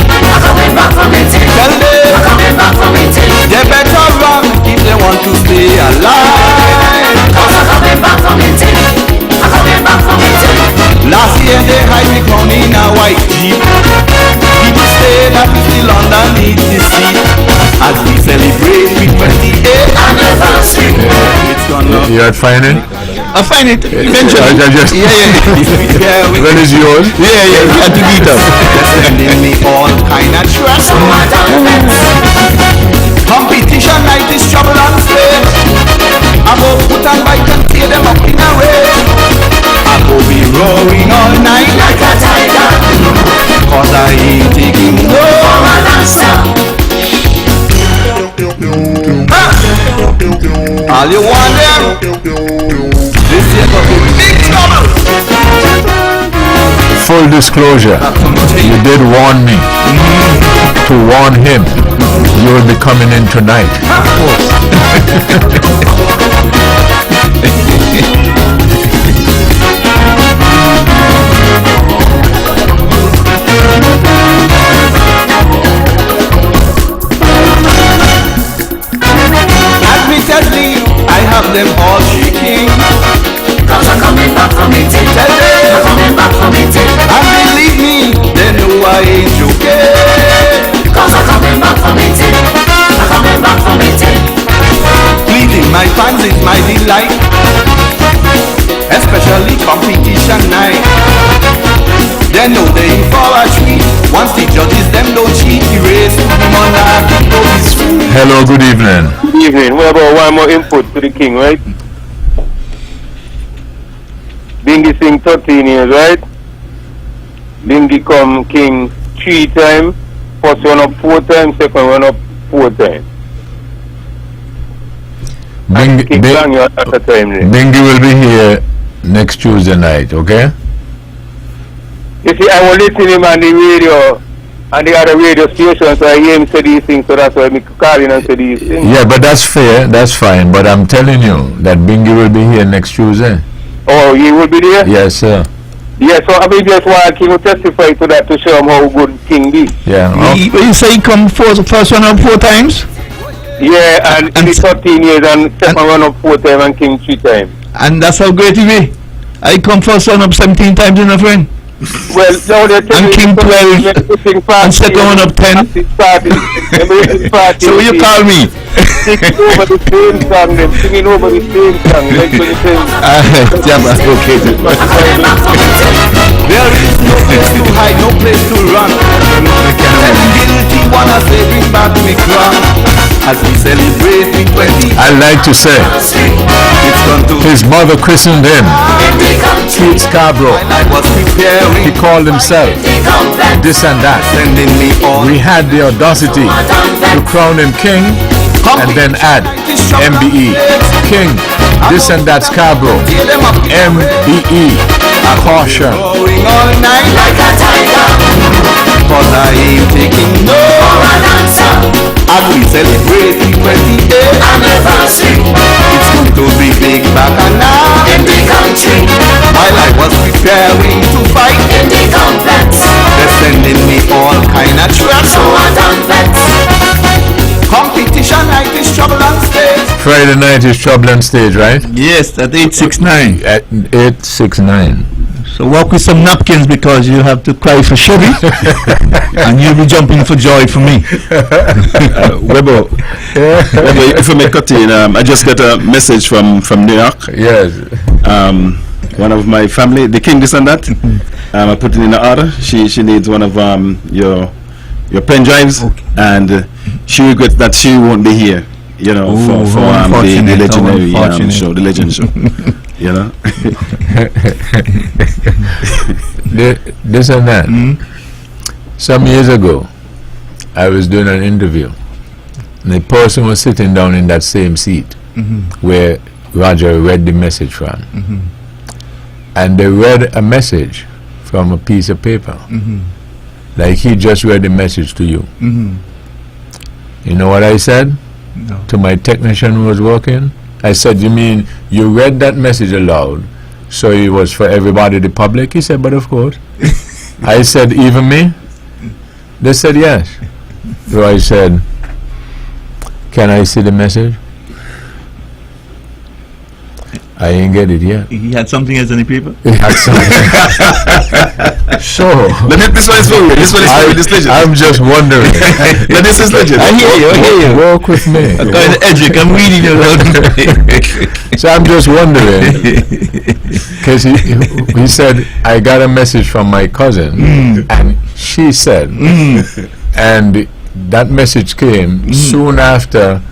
Speaker 5: I'm coming back from it. Tell them I'm coming back from it. They better run if they want to stay alive. Cause I'm coming back from it. I'm coming back from it. Last year they hide me crown in a white jeep. People say that we still underneath the seat. As we celebrate the 28th anniversary. It's gonna.
Speaker 2: You had find it?
Speaker 5: I find it eventually. Yeah.
Speaker 2: When is yours?
Speaker 5: Yeah, you had to beat up. Sending me all kind of trash. Competition night is trouble on stage. I go put on bike and tear them up in a ray. I go be roaring all night like a tiger. Cause I ain't taking no for an answer. All you want them, this here got be big trouble.
Speaker 2: Full disclosure, you did warn me to warn him. You will be coming in tonight.
Speaker 5: Admittedly, I have them all shaking. Cause I'm coming back from it. Tell them I'm coming back from it. And believe me, they know I ain't joking. Cause I'm coming back from it. I'm coming back from it. Pleasing my fans is my delight. Especially competition night. They know they in for a treat. Once the judges them don't cheat, the race to the monarchy no be sweet.
Speaker 2: Hello, good evening.
Speaker 11: Good evening. What about one more input to the king, right? Bingi sing 13 years, right? Bingi come king 3 times. First one up 4 times, second one up 4 times.
Speaker 2: Bingi will be here next Tuesday night, okay?
Speaker 11: You see, I was listening on the radio and the other radio stations, so I hear him say these things, so that's why I call in and say these things.
Speaker 2: Yeah, but that's fair, that's fine. But I'm telling you that Bingi will be here next Tuesday.
Speaker 11: Oh, he will be there?
Speaker 2: Yes, sir.
Speaker 11: Yes, so I mean, just want King to testify to that to show him how good King be.
Speaker 2: Yeah.
Speaker 5: You say he come first one up 4 times?
Speaker 11: Yeah, and 13 years and second one up 4 times and King 3 times.
Speaker 5: And that's how great he be. I come first one up 17 times in a friend.
Speaker 11: Well, now they're
Speaker 5: and King 12 and second one up 10. So you call me.
Speaker 11: Singing over the same song, them singing over the same song. Like when you say,
Speaker 5: okay. There is no place to hide, no place to run. Every guilty one I say bring back me crown. As we celebrate the 20th
Speaker 2: I'd like to say
Speaker 5: it's
Speaker 2: His mother christened him Pete Scarborough. He called himself this and that. We had the audacity to crown him king and then add MBE. King, this and that Scarborough. MBE. Caution.
Speaker 5: Cause I ain't taking no for an answer. And we celebrate the 28th anniversary. It's going to be big bacchanal in the country. While I was preparing to fight in the complex, they're sending me all kind of threats. So I done vex. Competition night is trouble on stage.
Speaker 2: Friday night is trouble on stage, right?
Speaker 3: Yes, at 869.
Speaker 2: At 869.
Speaker 3: So walk with some napkins because you have to cry for Chevy and you'll be jumping for joy for me.
Speaker 4: Webbo, if I may cut in, I just got a message from New York.
Speaker 2: Yes.
Speaker 4: One of my family, the king, this and that. I put it in the order. She needs one of your pen drives, and she regrets that she won't be here. You know, for the legendary show, the legend show. You know.
Speaker 2: This and that. Some years ago, I was doing an interview, and the person was sitting down in that same seat where Roger read the message from, and they read a message from a piece of paper, like he just read the message to you. You know what I said to my technician who was working? I said, you mean you read that message aloud, so it was for everybody, the public? He said, but of course. I said, even me? They said, yes. So I said, can I see the message? I ain't get it yet.
Speaker 3: He had something else in the paper?
Speaker 2: He had something. So,
Speaker 4: this one is for you. This one is for you. This legend.
Speaker 2: I'm just wondering.
Speaker 4: But this is legend.
Speaker 3: I hear you.
Speaker 2: Walk with me.
Speaker 3: I'm going to educate. I'm reading you loud.
Speaker 2: So I'm just wondering, because he said, I got a message from my cousin, and she said, and that message came soon after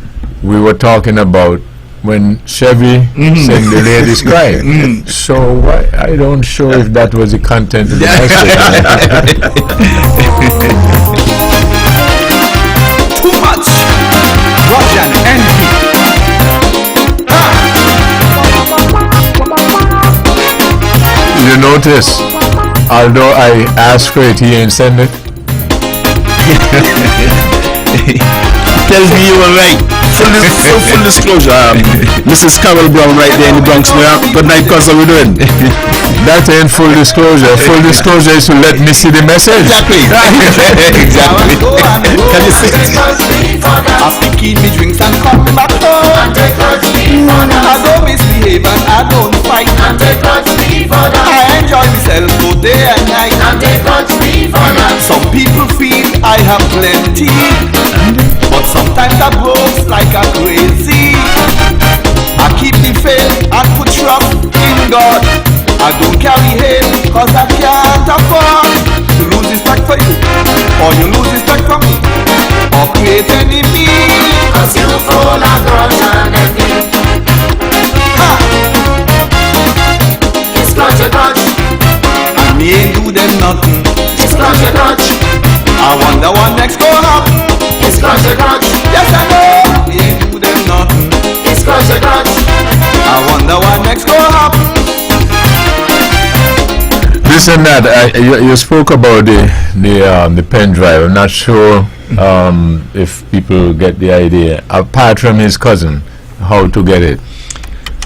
Speaker 2: we were talking about when Chevy sang the lady's cry. So I don't sure if that was the content of the message.
Speaker 5: Too much. Russian envy.
Speaker 2: You notice, although I asked for it, he ain't send it.
Speaker 3: Tells me you were right.
Speaker 4: Full disclosure, Mrs. Carol Brown right there in the Bronx, New York. Good night, cuz, how we doing?
Speaker 2: That ain't full disclosure. Full disclosure is to let me see the message.
Speaker 3: Exactly. Exactly.
Speaker 5: Can you see? After keep me drinks and come back home. I don't misbehave and I don't fight. I enjoy myself both day and night. Some people feel I have plenty, but sometimes I broke like a crazy. I keep the faith and put trust in God. I don't carry hate cause I can't afford to lose respect for you, or you lose respect for me, or create enemy cause you full of grudge and envy. Disclose your grudge, and me ain't do them nothing. Disclose your grudge, I wonder what next go happen. Disclose your grudge, yes I know. Me ain't do them nothing. Disclose your grudge, I wonder what next go happen.
Speaker 2: This and that. You spoke about the pen drive. I'm not sure if people get the idea. Apart from his cousin, how to get it?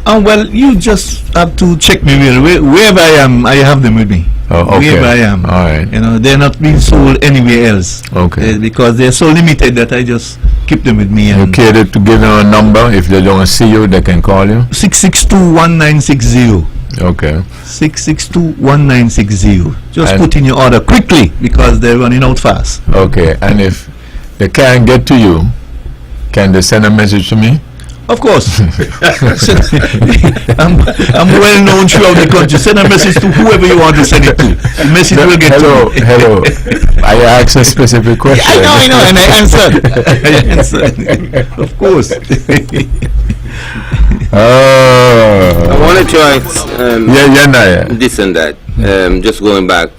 Speaker 3: Well, you just have to check me wherever I am. I have them with me.
Speaker 2: Oh, okay.
Speaker 3: Wherever I am.
Speaker 2: All right.
Speaker 3: You know, they're not being sold anywhere else.
Speaker 2: Okay.
Speaker 3: Because they're so limited that I just keep them with me.
Speaker 2: You care to give them a number? If they don't see you, they can call you.
Speaker 3: 662-1960.
Speaker 2: Okay.
Speaker 3: 662-1960. Just put in your order quickly because they're running out fast.
Speaker 2: Okay. And if they can't get to you, can they send a message to me?
Speaker 3: Of course. I'm well known throughout the country. Send a message to whoever you want to send it to. The message will get to me.
Speaker 2: Hello. I asked a specific question.
Speaker 3: I know, and I answered. Of course.
Speaker 1: I wanted to ask this and that. Just going back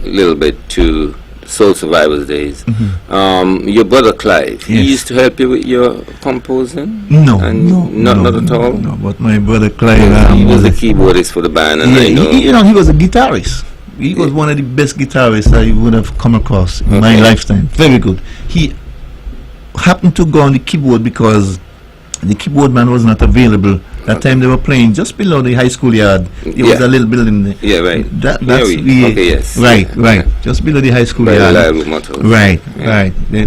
Speaker 1: a little bit to Soul Survivors days. Your brother Clive, he used to help you with your composing?
Speaker 3: Not
Speaker 1: at all?
Speaker 3: No, but my brother Clive...
Speaker 1: he was a keyboardist for the band, and
Speaker 3: he was a guitarist. He was one of the best guitarists I would have come across in my lifetime. Very good. He happened to go on the keyboard because the keyboard man was not available. That time they were playing just below the high school yard. There was a little building there.
Speaker 1: Yeah, right.
Speaker 3: Right. Just below the high school yard. Right.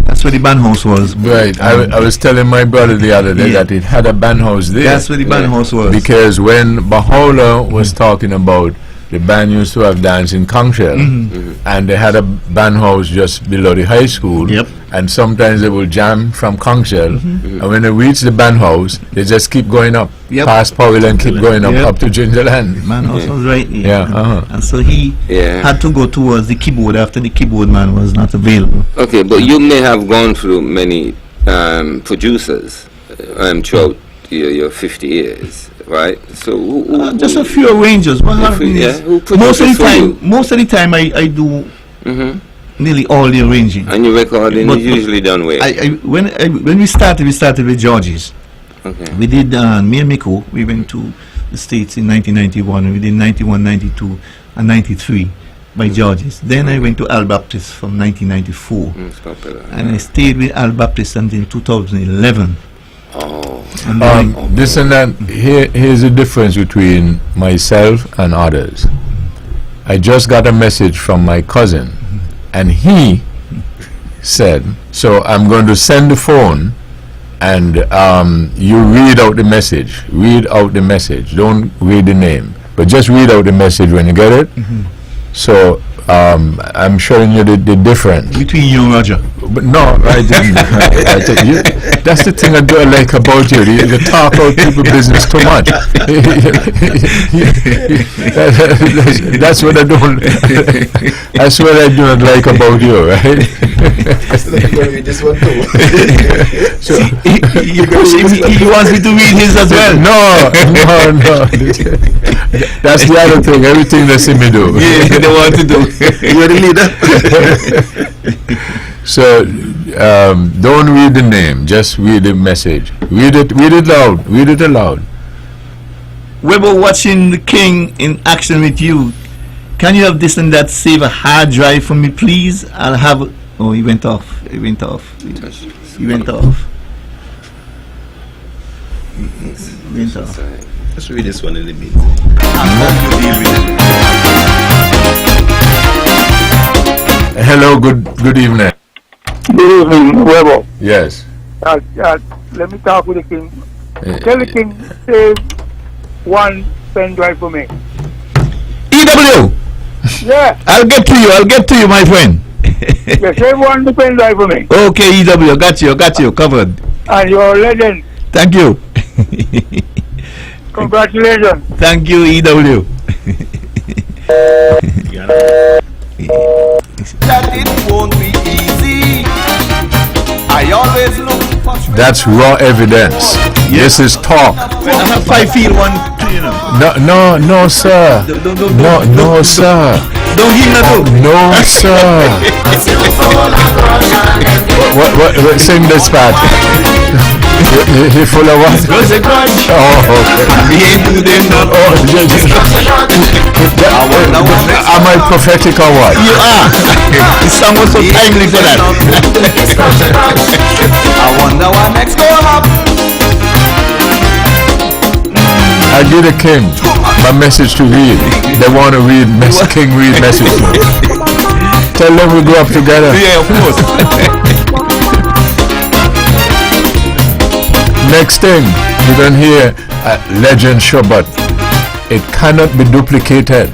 Speaker 3: That's where the band house was.
Speaker 2: Right. I was telling my brother the other day that it had a band house there.
Speaker 3: That's where the band house was.
Speaker 2: Because when Bahola was talking about the band used to have dance in Kongshel, and they had a band house just below the high school, and sometimes they will jam from Kongshel, and when they reach the band house, they just keep going up, past Powell and keep going up to Gingerland.
Speaker 3: Man house was right there. And so he had to go towards the keyboard after the keyboard man was not available.
Speaker 1: Okay, but you may have gone through many producers throughout your 50 years. Right, so
Speaker 3: just a few arrangers. Most of the time I do nearly all the arranging.
Speaker 1: And your recording is usually done where?
Speaker 3: When we started with George's.
Speaker 1: Okay.
Speaker 3: We did me and Miko. We went to the States in 1991. We did 91, 92, and 93 by George's. Then I went to Al Baptist from 1994, and I stayed with Al Baptist until 2011.
Speaker 2: This and that. Here's the difference between myself and others. I just got a message from my cousin, and he said, so I'm going to send the phone, and you read out the message. Read out the message. Don't read the name, but just read out the message when you get it. So I'm showing you the difference
Speaker 3: between you and Roger.
Speaker 2: But no, I didn't. That's the thing I don't like about you. You talk about people's business too much. That's what I don't. That's what I don't like about you, right?
Speaker 12: This one too.
Speaker 2: So
Speaker 3: he wants me to read his as well.
Speaker 2: No. That's the other thing. Everything they see me do.
Speaker 3: Yeah, they want to do.
Speaker 12: You're the leader.
Speaker 2: So don't read the name. Just read the message. Read it loud. Read it aloud.
Speaker 3: Webbo, watching the King in action with you. Can you have this and that? Save a hard drive for me, please. I'll have. Oh, he went off. He went off.
Speaker 4: Let's read this one in the meeting.
Speaker 2: Hello, good evening.
Speaker 11: Good evening, Webbo.
Speaker 2: Yes.
Speaker 11: Let me talk with the King. Tell the King, save one pen drive for me.
Speaker 3: EW!
Speaker 11: Yeah.
Speaker 3: I'll get to you, my friend.
Speaker 11: Yeah, save one pen drive for me.
Speaker 3: Okay, EW, got you, covered.
Speaker 11: And you're a legend.
Speaker 3: Thank you.
Speaker 11: Congratulations.
Speaker 3: Thank you, EW.
Speaker 13: That it won't be easy. I always look for.
Speaker 2: That's raw evidence. This is talk.
Speaker 3: I have 5 feet one, you know.
Speaker 2: No, sir. No, sir.
Speaker 3: Don't give me that.
Speaker 2: No, sir. What? Sing this part. He full of what? Oh, okay. Am I prophetic or what?
Speaker 3: You are. The song was so timely for that.
Speaker 13: I wonder what next go up.
Speaker 2: I give the King my message to read. They want to read King read message to me. Tell them we go up together.
Speaker 3: Yeah, of course.
Speaker 2: Next thing, you don't hear Legend Shabbat. It cannot be duplicated,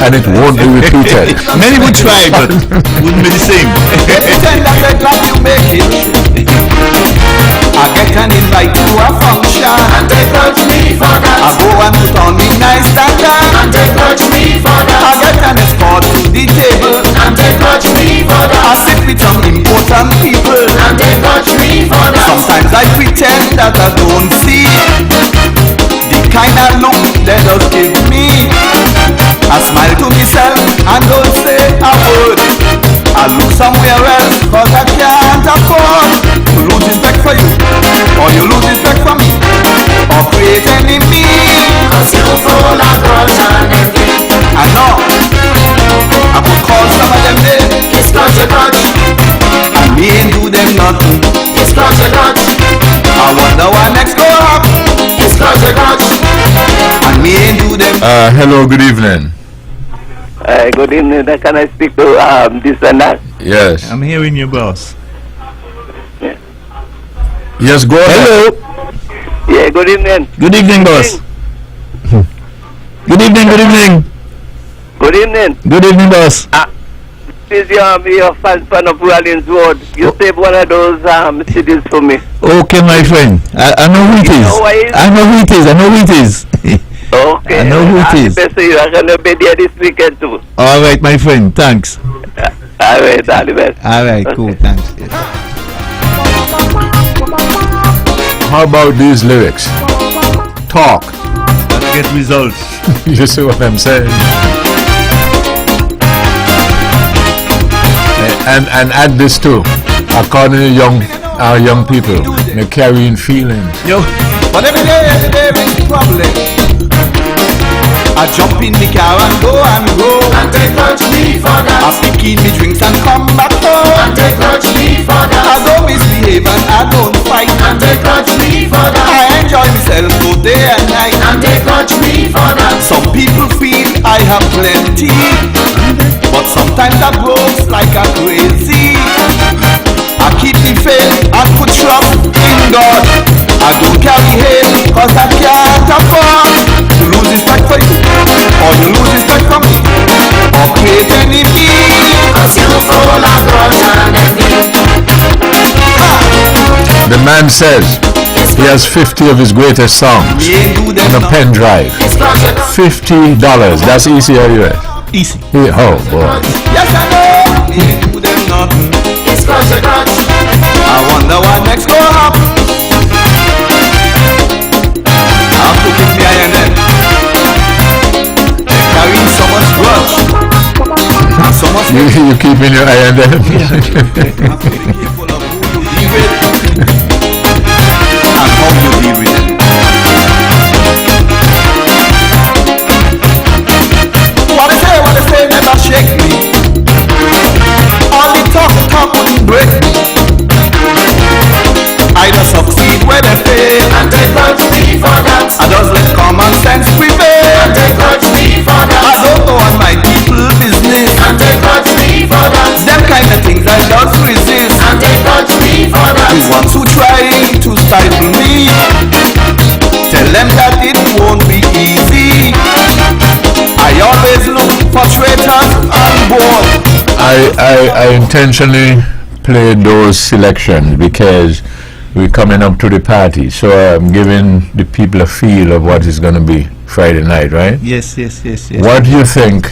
Speaker 2: and it won't be repeated.
Speaker 3: Many would try, but wouldn't be the same.
Speaker 13: Pretend that they're glad you make it. I get an invite to a function, and they grudge me for that. I go and put on me nice standard, and they grudge me for that. I get an escort to the table, and they grudge me for that. I sit with some important people, and they grudge me for that. Sometimes I pretend that I don't see.
Speaker 5: somewhere else, cause I can't afford to lose respect for you, or you lose respect for me, or create enemy.
Speaker 7: Cause you full of grudge and envy.
Speaker 5: I know I could call some of them names.
Speaker 7: It's cause you grudge.
Speaker 5: And me ain't do them nothing.
Speaker 7: It's cause you grudge.
Speaker 5: I wonder what next go up.
Speaker 7: It's cause you grudge.
Speaker 5: And me ain't do them.
Speaker 2: Hello, good evening.
Speaker 11: Good evening. Can I speak to this and that?
Speaker 2: Yes.
Speaker 3: I'm hearing you, boss.
Speaker 11: Yeah.
Speaker 2: Yes, go ahead.
Speaker 3: Hello.
Speaker 11: Yeah, good evening.
Speaker 3: Good evening, boss. Good evening, good evening.
Speaker 11: Good evening.
Speaker 3: Good evening, boss.
Speaker 11: This is your fan of Rollins Road. You save one of those CDs for me.
Speaker 3: Okay, my friend. I know who it is. I know who it is. I know who it is.
Speaker 11: Okay.
Speaker 3: I know who it is.
Speaker 11: I'm going to be there this weekend too.
Speaker 3: All right, my friend. Thanks.
Speaker 11: All right, all the best.
Speaker 3: All right, cool. Thanks.
Speaker 2: How about these lyrics? Talk.
Speaker 3: Get results.
Speaker 2: You see what I'm saying? And add this too. According to our young people, they're carrying feelings.
Speaker 3: Yo.
Speaker 5: But every day is a problem. I jump in the car and go.
Speaker 7: And take grudge me for that.
Speaker 5: I pick in me drinks and come back home.
Speaker 7: And take grudge me for
Speaker 5: I
Speaker 7: that.
Speaker 5: don't misbehave and I don't fight.
Speaker 7: And take grudge me for that.
Speaker 5: I enjoy myself both day and night.
Speaker 7: And take grudge me for that.
Speaker 5: Some people feel I have plenty, but sometimes I grows like a crazy. I keep the faith and put trust in God. I don't carry hate cause I can't afford to lose respect for you, or you lose respect for me, or create enemy.
Speaker 7: Cause you full of grudge and envy.
Speaker 2: The man says he has 50 of his greatest songs on a pen drive. $50. That's easy or US?
Speaker 3: Easy.
Speaker 2: Oh boy.
Speaker 5: Yes I know. He ain't do them nothing.
Speaker 7: It's cause you grudge.
Speaker 5: I wonder what next go up. I have to keep me eye on them. They carry so much grudge. And so much
Speaker 2: You keeping your eye on them?
Speaker 5: careful of who you deal with and how you deal with them. What they say never shake me. All the talk wouldn't break me. I just succeed when they fail.
Speaker 7: And take grudge me for that.
Speaker 5: I just let common sense prevail.
Speaker 7: And take grudge me for
Speaker 5: I
Speaker 7: that.
Speaker 5: don't know on my people business.
Speaker 7: And take grudge me for that.
Speaker 5: Them kind of things I just resist.
Speaker 7: And take grudge me for that.
Speaker 5: The ones who try to stifle me, tell them that it won't be easy. I always look for traitors on board.
Speaker 2: I intentionally played those selections because we're coming up to the party, so I'm giving the people a feel of what is going to be Friday night, right?
Speaker 3: Yes.
Speaker 2: What do you think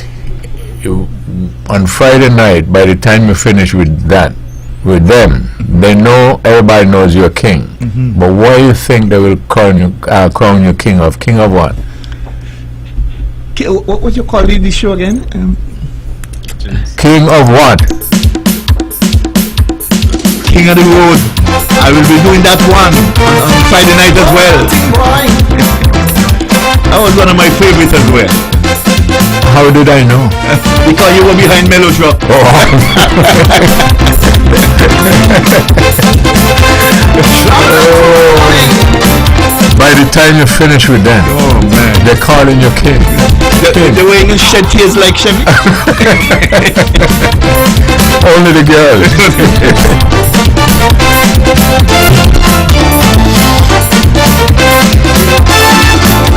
Speaker 2: on Friday night, by the time you finish with that, with them, they know, everybody knows you're king, but what do you think they will crown you king of? King of what?
Speaker 3: What you call the show again?
Speaker 2: King of what?
Speaker 3: King of the Road. I will be doing that one on Friday night as well. That was one of my favorites as well.
Speaker 2: How did I know?
Speaker 3: Because you were behind Mellow Truck.
Speaker 2: By the time you finish with them,
Speaker 3: Oh man.
Speaker 2: they're calling you king.
Speaker 3: The way you shed tears like Chevy.
Speaker 2: Only the girls.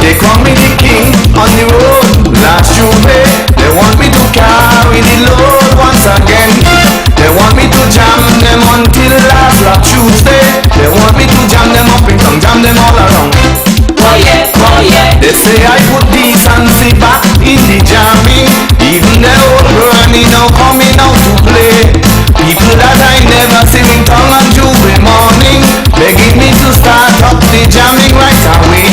Speaker 5: They call me the king on the road. Last Tuesday, they want me to carry the load once again. They want me to jam them until last Rock Tuesday. They want me to jam them up and come jam them all around.
Speaker 7: Oh yeah, oh yeah.
Speaker 5: They say I put decency back in the jamming. Even the old granny now coming out to play. People that I never see in tongue on Jubilee morning, begging me to start up the jamming right away.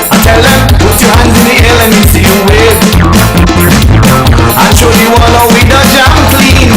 Speaker 5: I tell them, put your hands in the air, let me see you wave. And show the world how we the jam clean.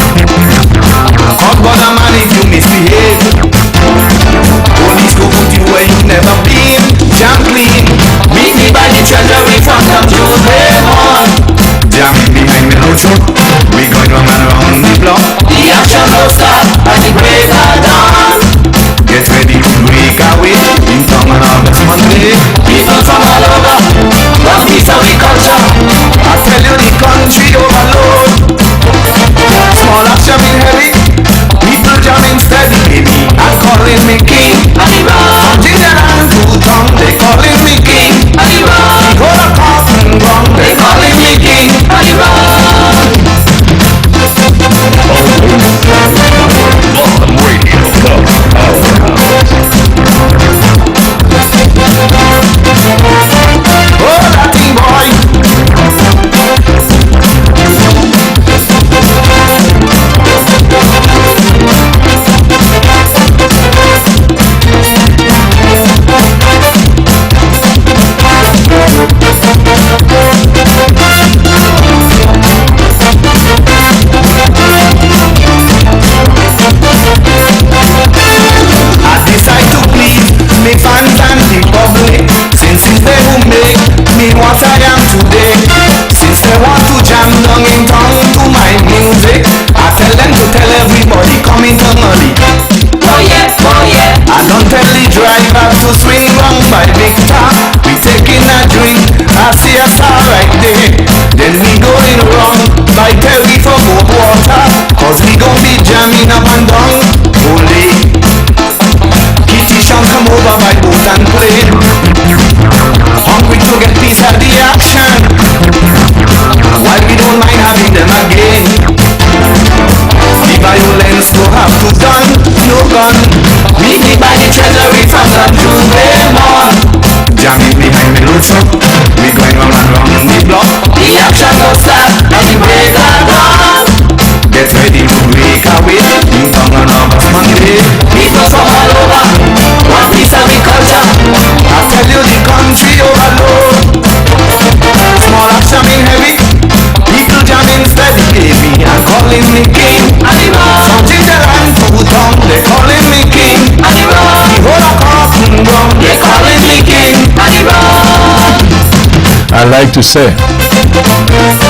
Speaker 2: I like to say,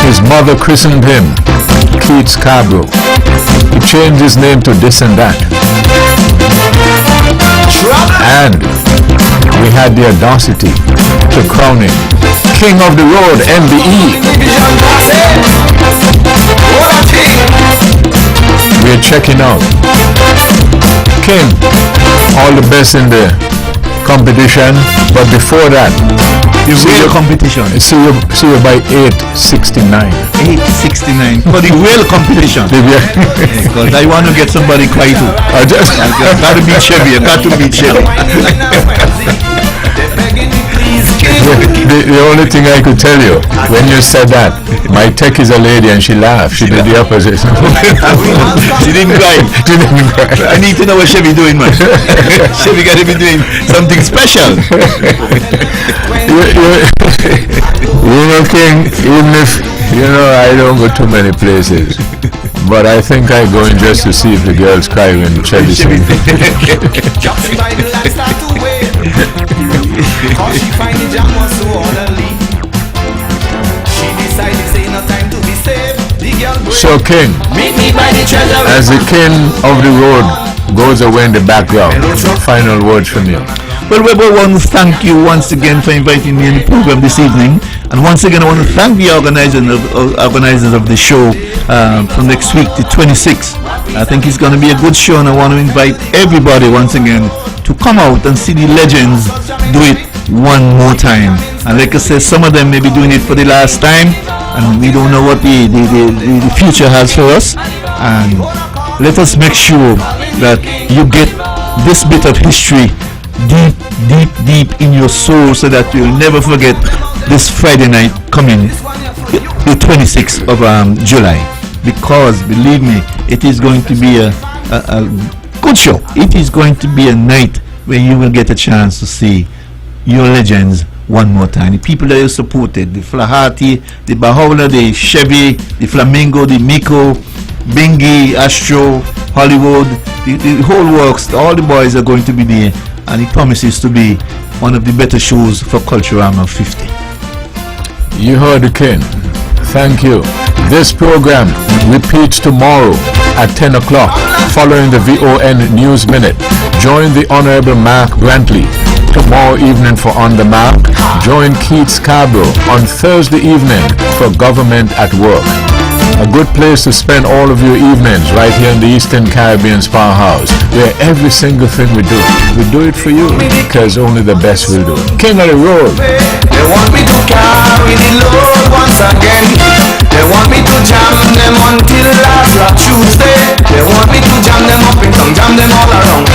Speaker 2: his mother christened him Keith Scarborough. He changed his name to this and that. And we had the audacity to crown him King of the Road, MBE. We're checking out. King, all the best in the competition, but before that,
Speaker 3: the real competition.
Speaker 2: See you by 8:69.
Speaker 3: 8:69 for the real competition. Because I want to get somebody quiet too. I got to beat Chevy.
Speaker 2: The only thing I could tell you, when you said that, my tech is a lady and she laughed. She did the opposite.
Speaker 3: She didn't cry. I need to know what Chevy doing, man. Chevy got to be doing something special.
Speaker 2: You know, King, even if, I don't go too many places, but I think I go in just to see if the girls cry when Chevy sings.
Speaker 5: Cause she find the jam was so orderly. She decided say no time to be safe. The girl
Speaker 2: so King, as the king of the road goes away in the background, final words from you.
Speaker 3: Well, Webbo, I want to thank you once again for inviting me in the program this evening. And once again, I want to thank the organizers of the show from next week, the 26th. I think it's going to be a good show, and I want to invite everybody once again to come out and see the legends do it one more time. And like I said, some of them may be doing it for the last time, and we don't know what the future has for us. And let us make sure that you get this bit of history deep in your soul, so that you'll never forget this Friday night coming, the 26th of July. Because believe me, it is going to be a good show. It is going to be a night where you will get a chance to see your legends one more time. The people that you supported, the Flaherty, the Bahawla, the Chevy, the Flamingo, the Miko, Bingy, Astro, Hollywood, the whole works, all the boys are going to be there, and it promises to be one of the better shows for Culturama 50.
Speaker 2: You heard the king. Thank you. This program repeats tomorrow at 10 o'clock following the VON News Minute. Join the Honorable Mark Brantley tomorrow evening for On the Mark. Join Keith Scarborough on Thursday evening for Government at Work. A good place to spend all of your evenings right here in the Eastern Caribbean's powerhouse, where every single thing we do it for you, because only the best will do it. King of the Road.
Speaker 5: They want me to carry the load once again. They want me to jam them until last Tuesday. They want me to jam them up and down, jam them all around.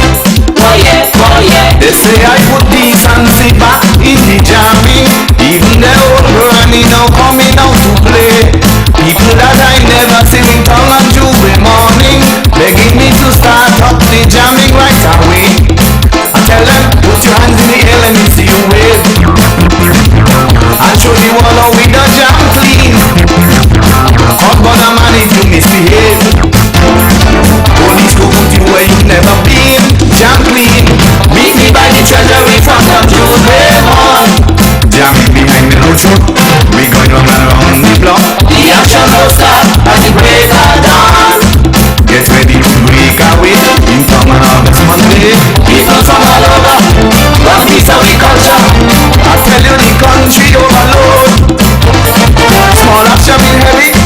Speaker 5: Oh yeah, oh yeah. They say I put decency back in the jamming. Even the old granny now coming out to play. People that I never seen in town on Jubilee morning, begging me to start up the jamming right away. I tell them, put your hands in the air, let me see you wave. I'll show you all how we the jam clean. Hot butter man if you misbehave. Police go put you where you never been. Jam clean. Meet me by the treasury from the Jubilee Hall. Jamming behind the road truck, we going round and round the block. The action don't stop as the break of dawn. Get ready to break away in town on August Monday. People from all over, one piece of the culture. I tell you the country overload. Small action in heavy.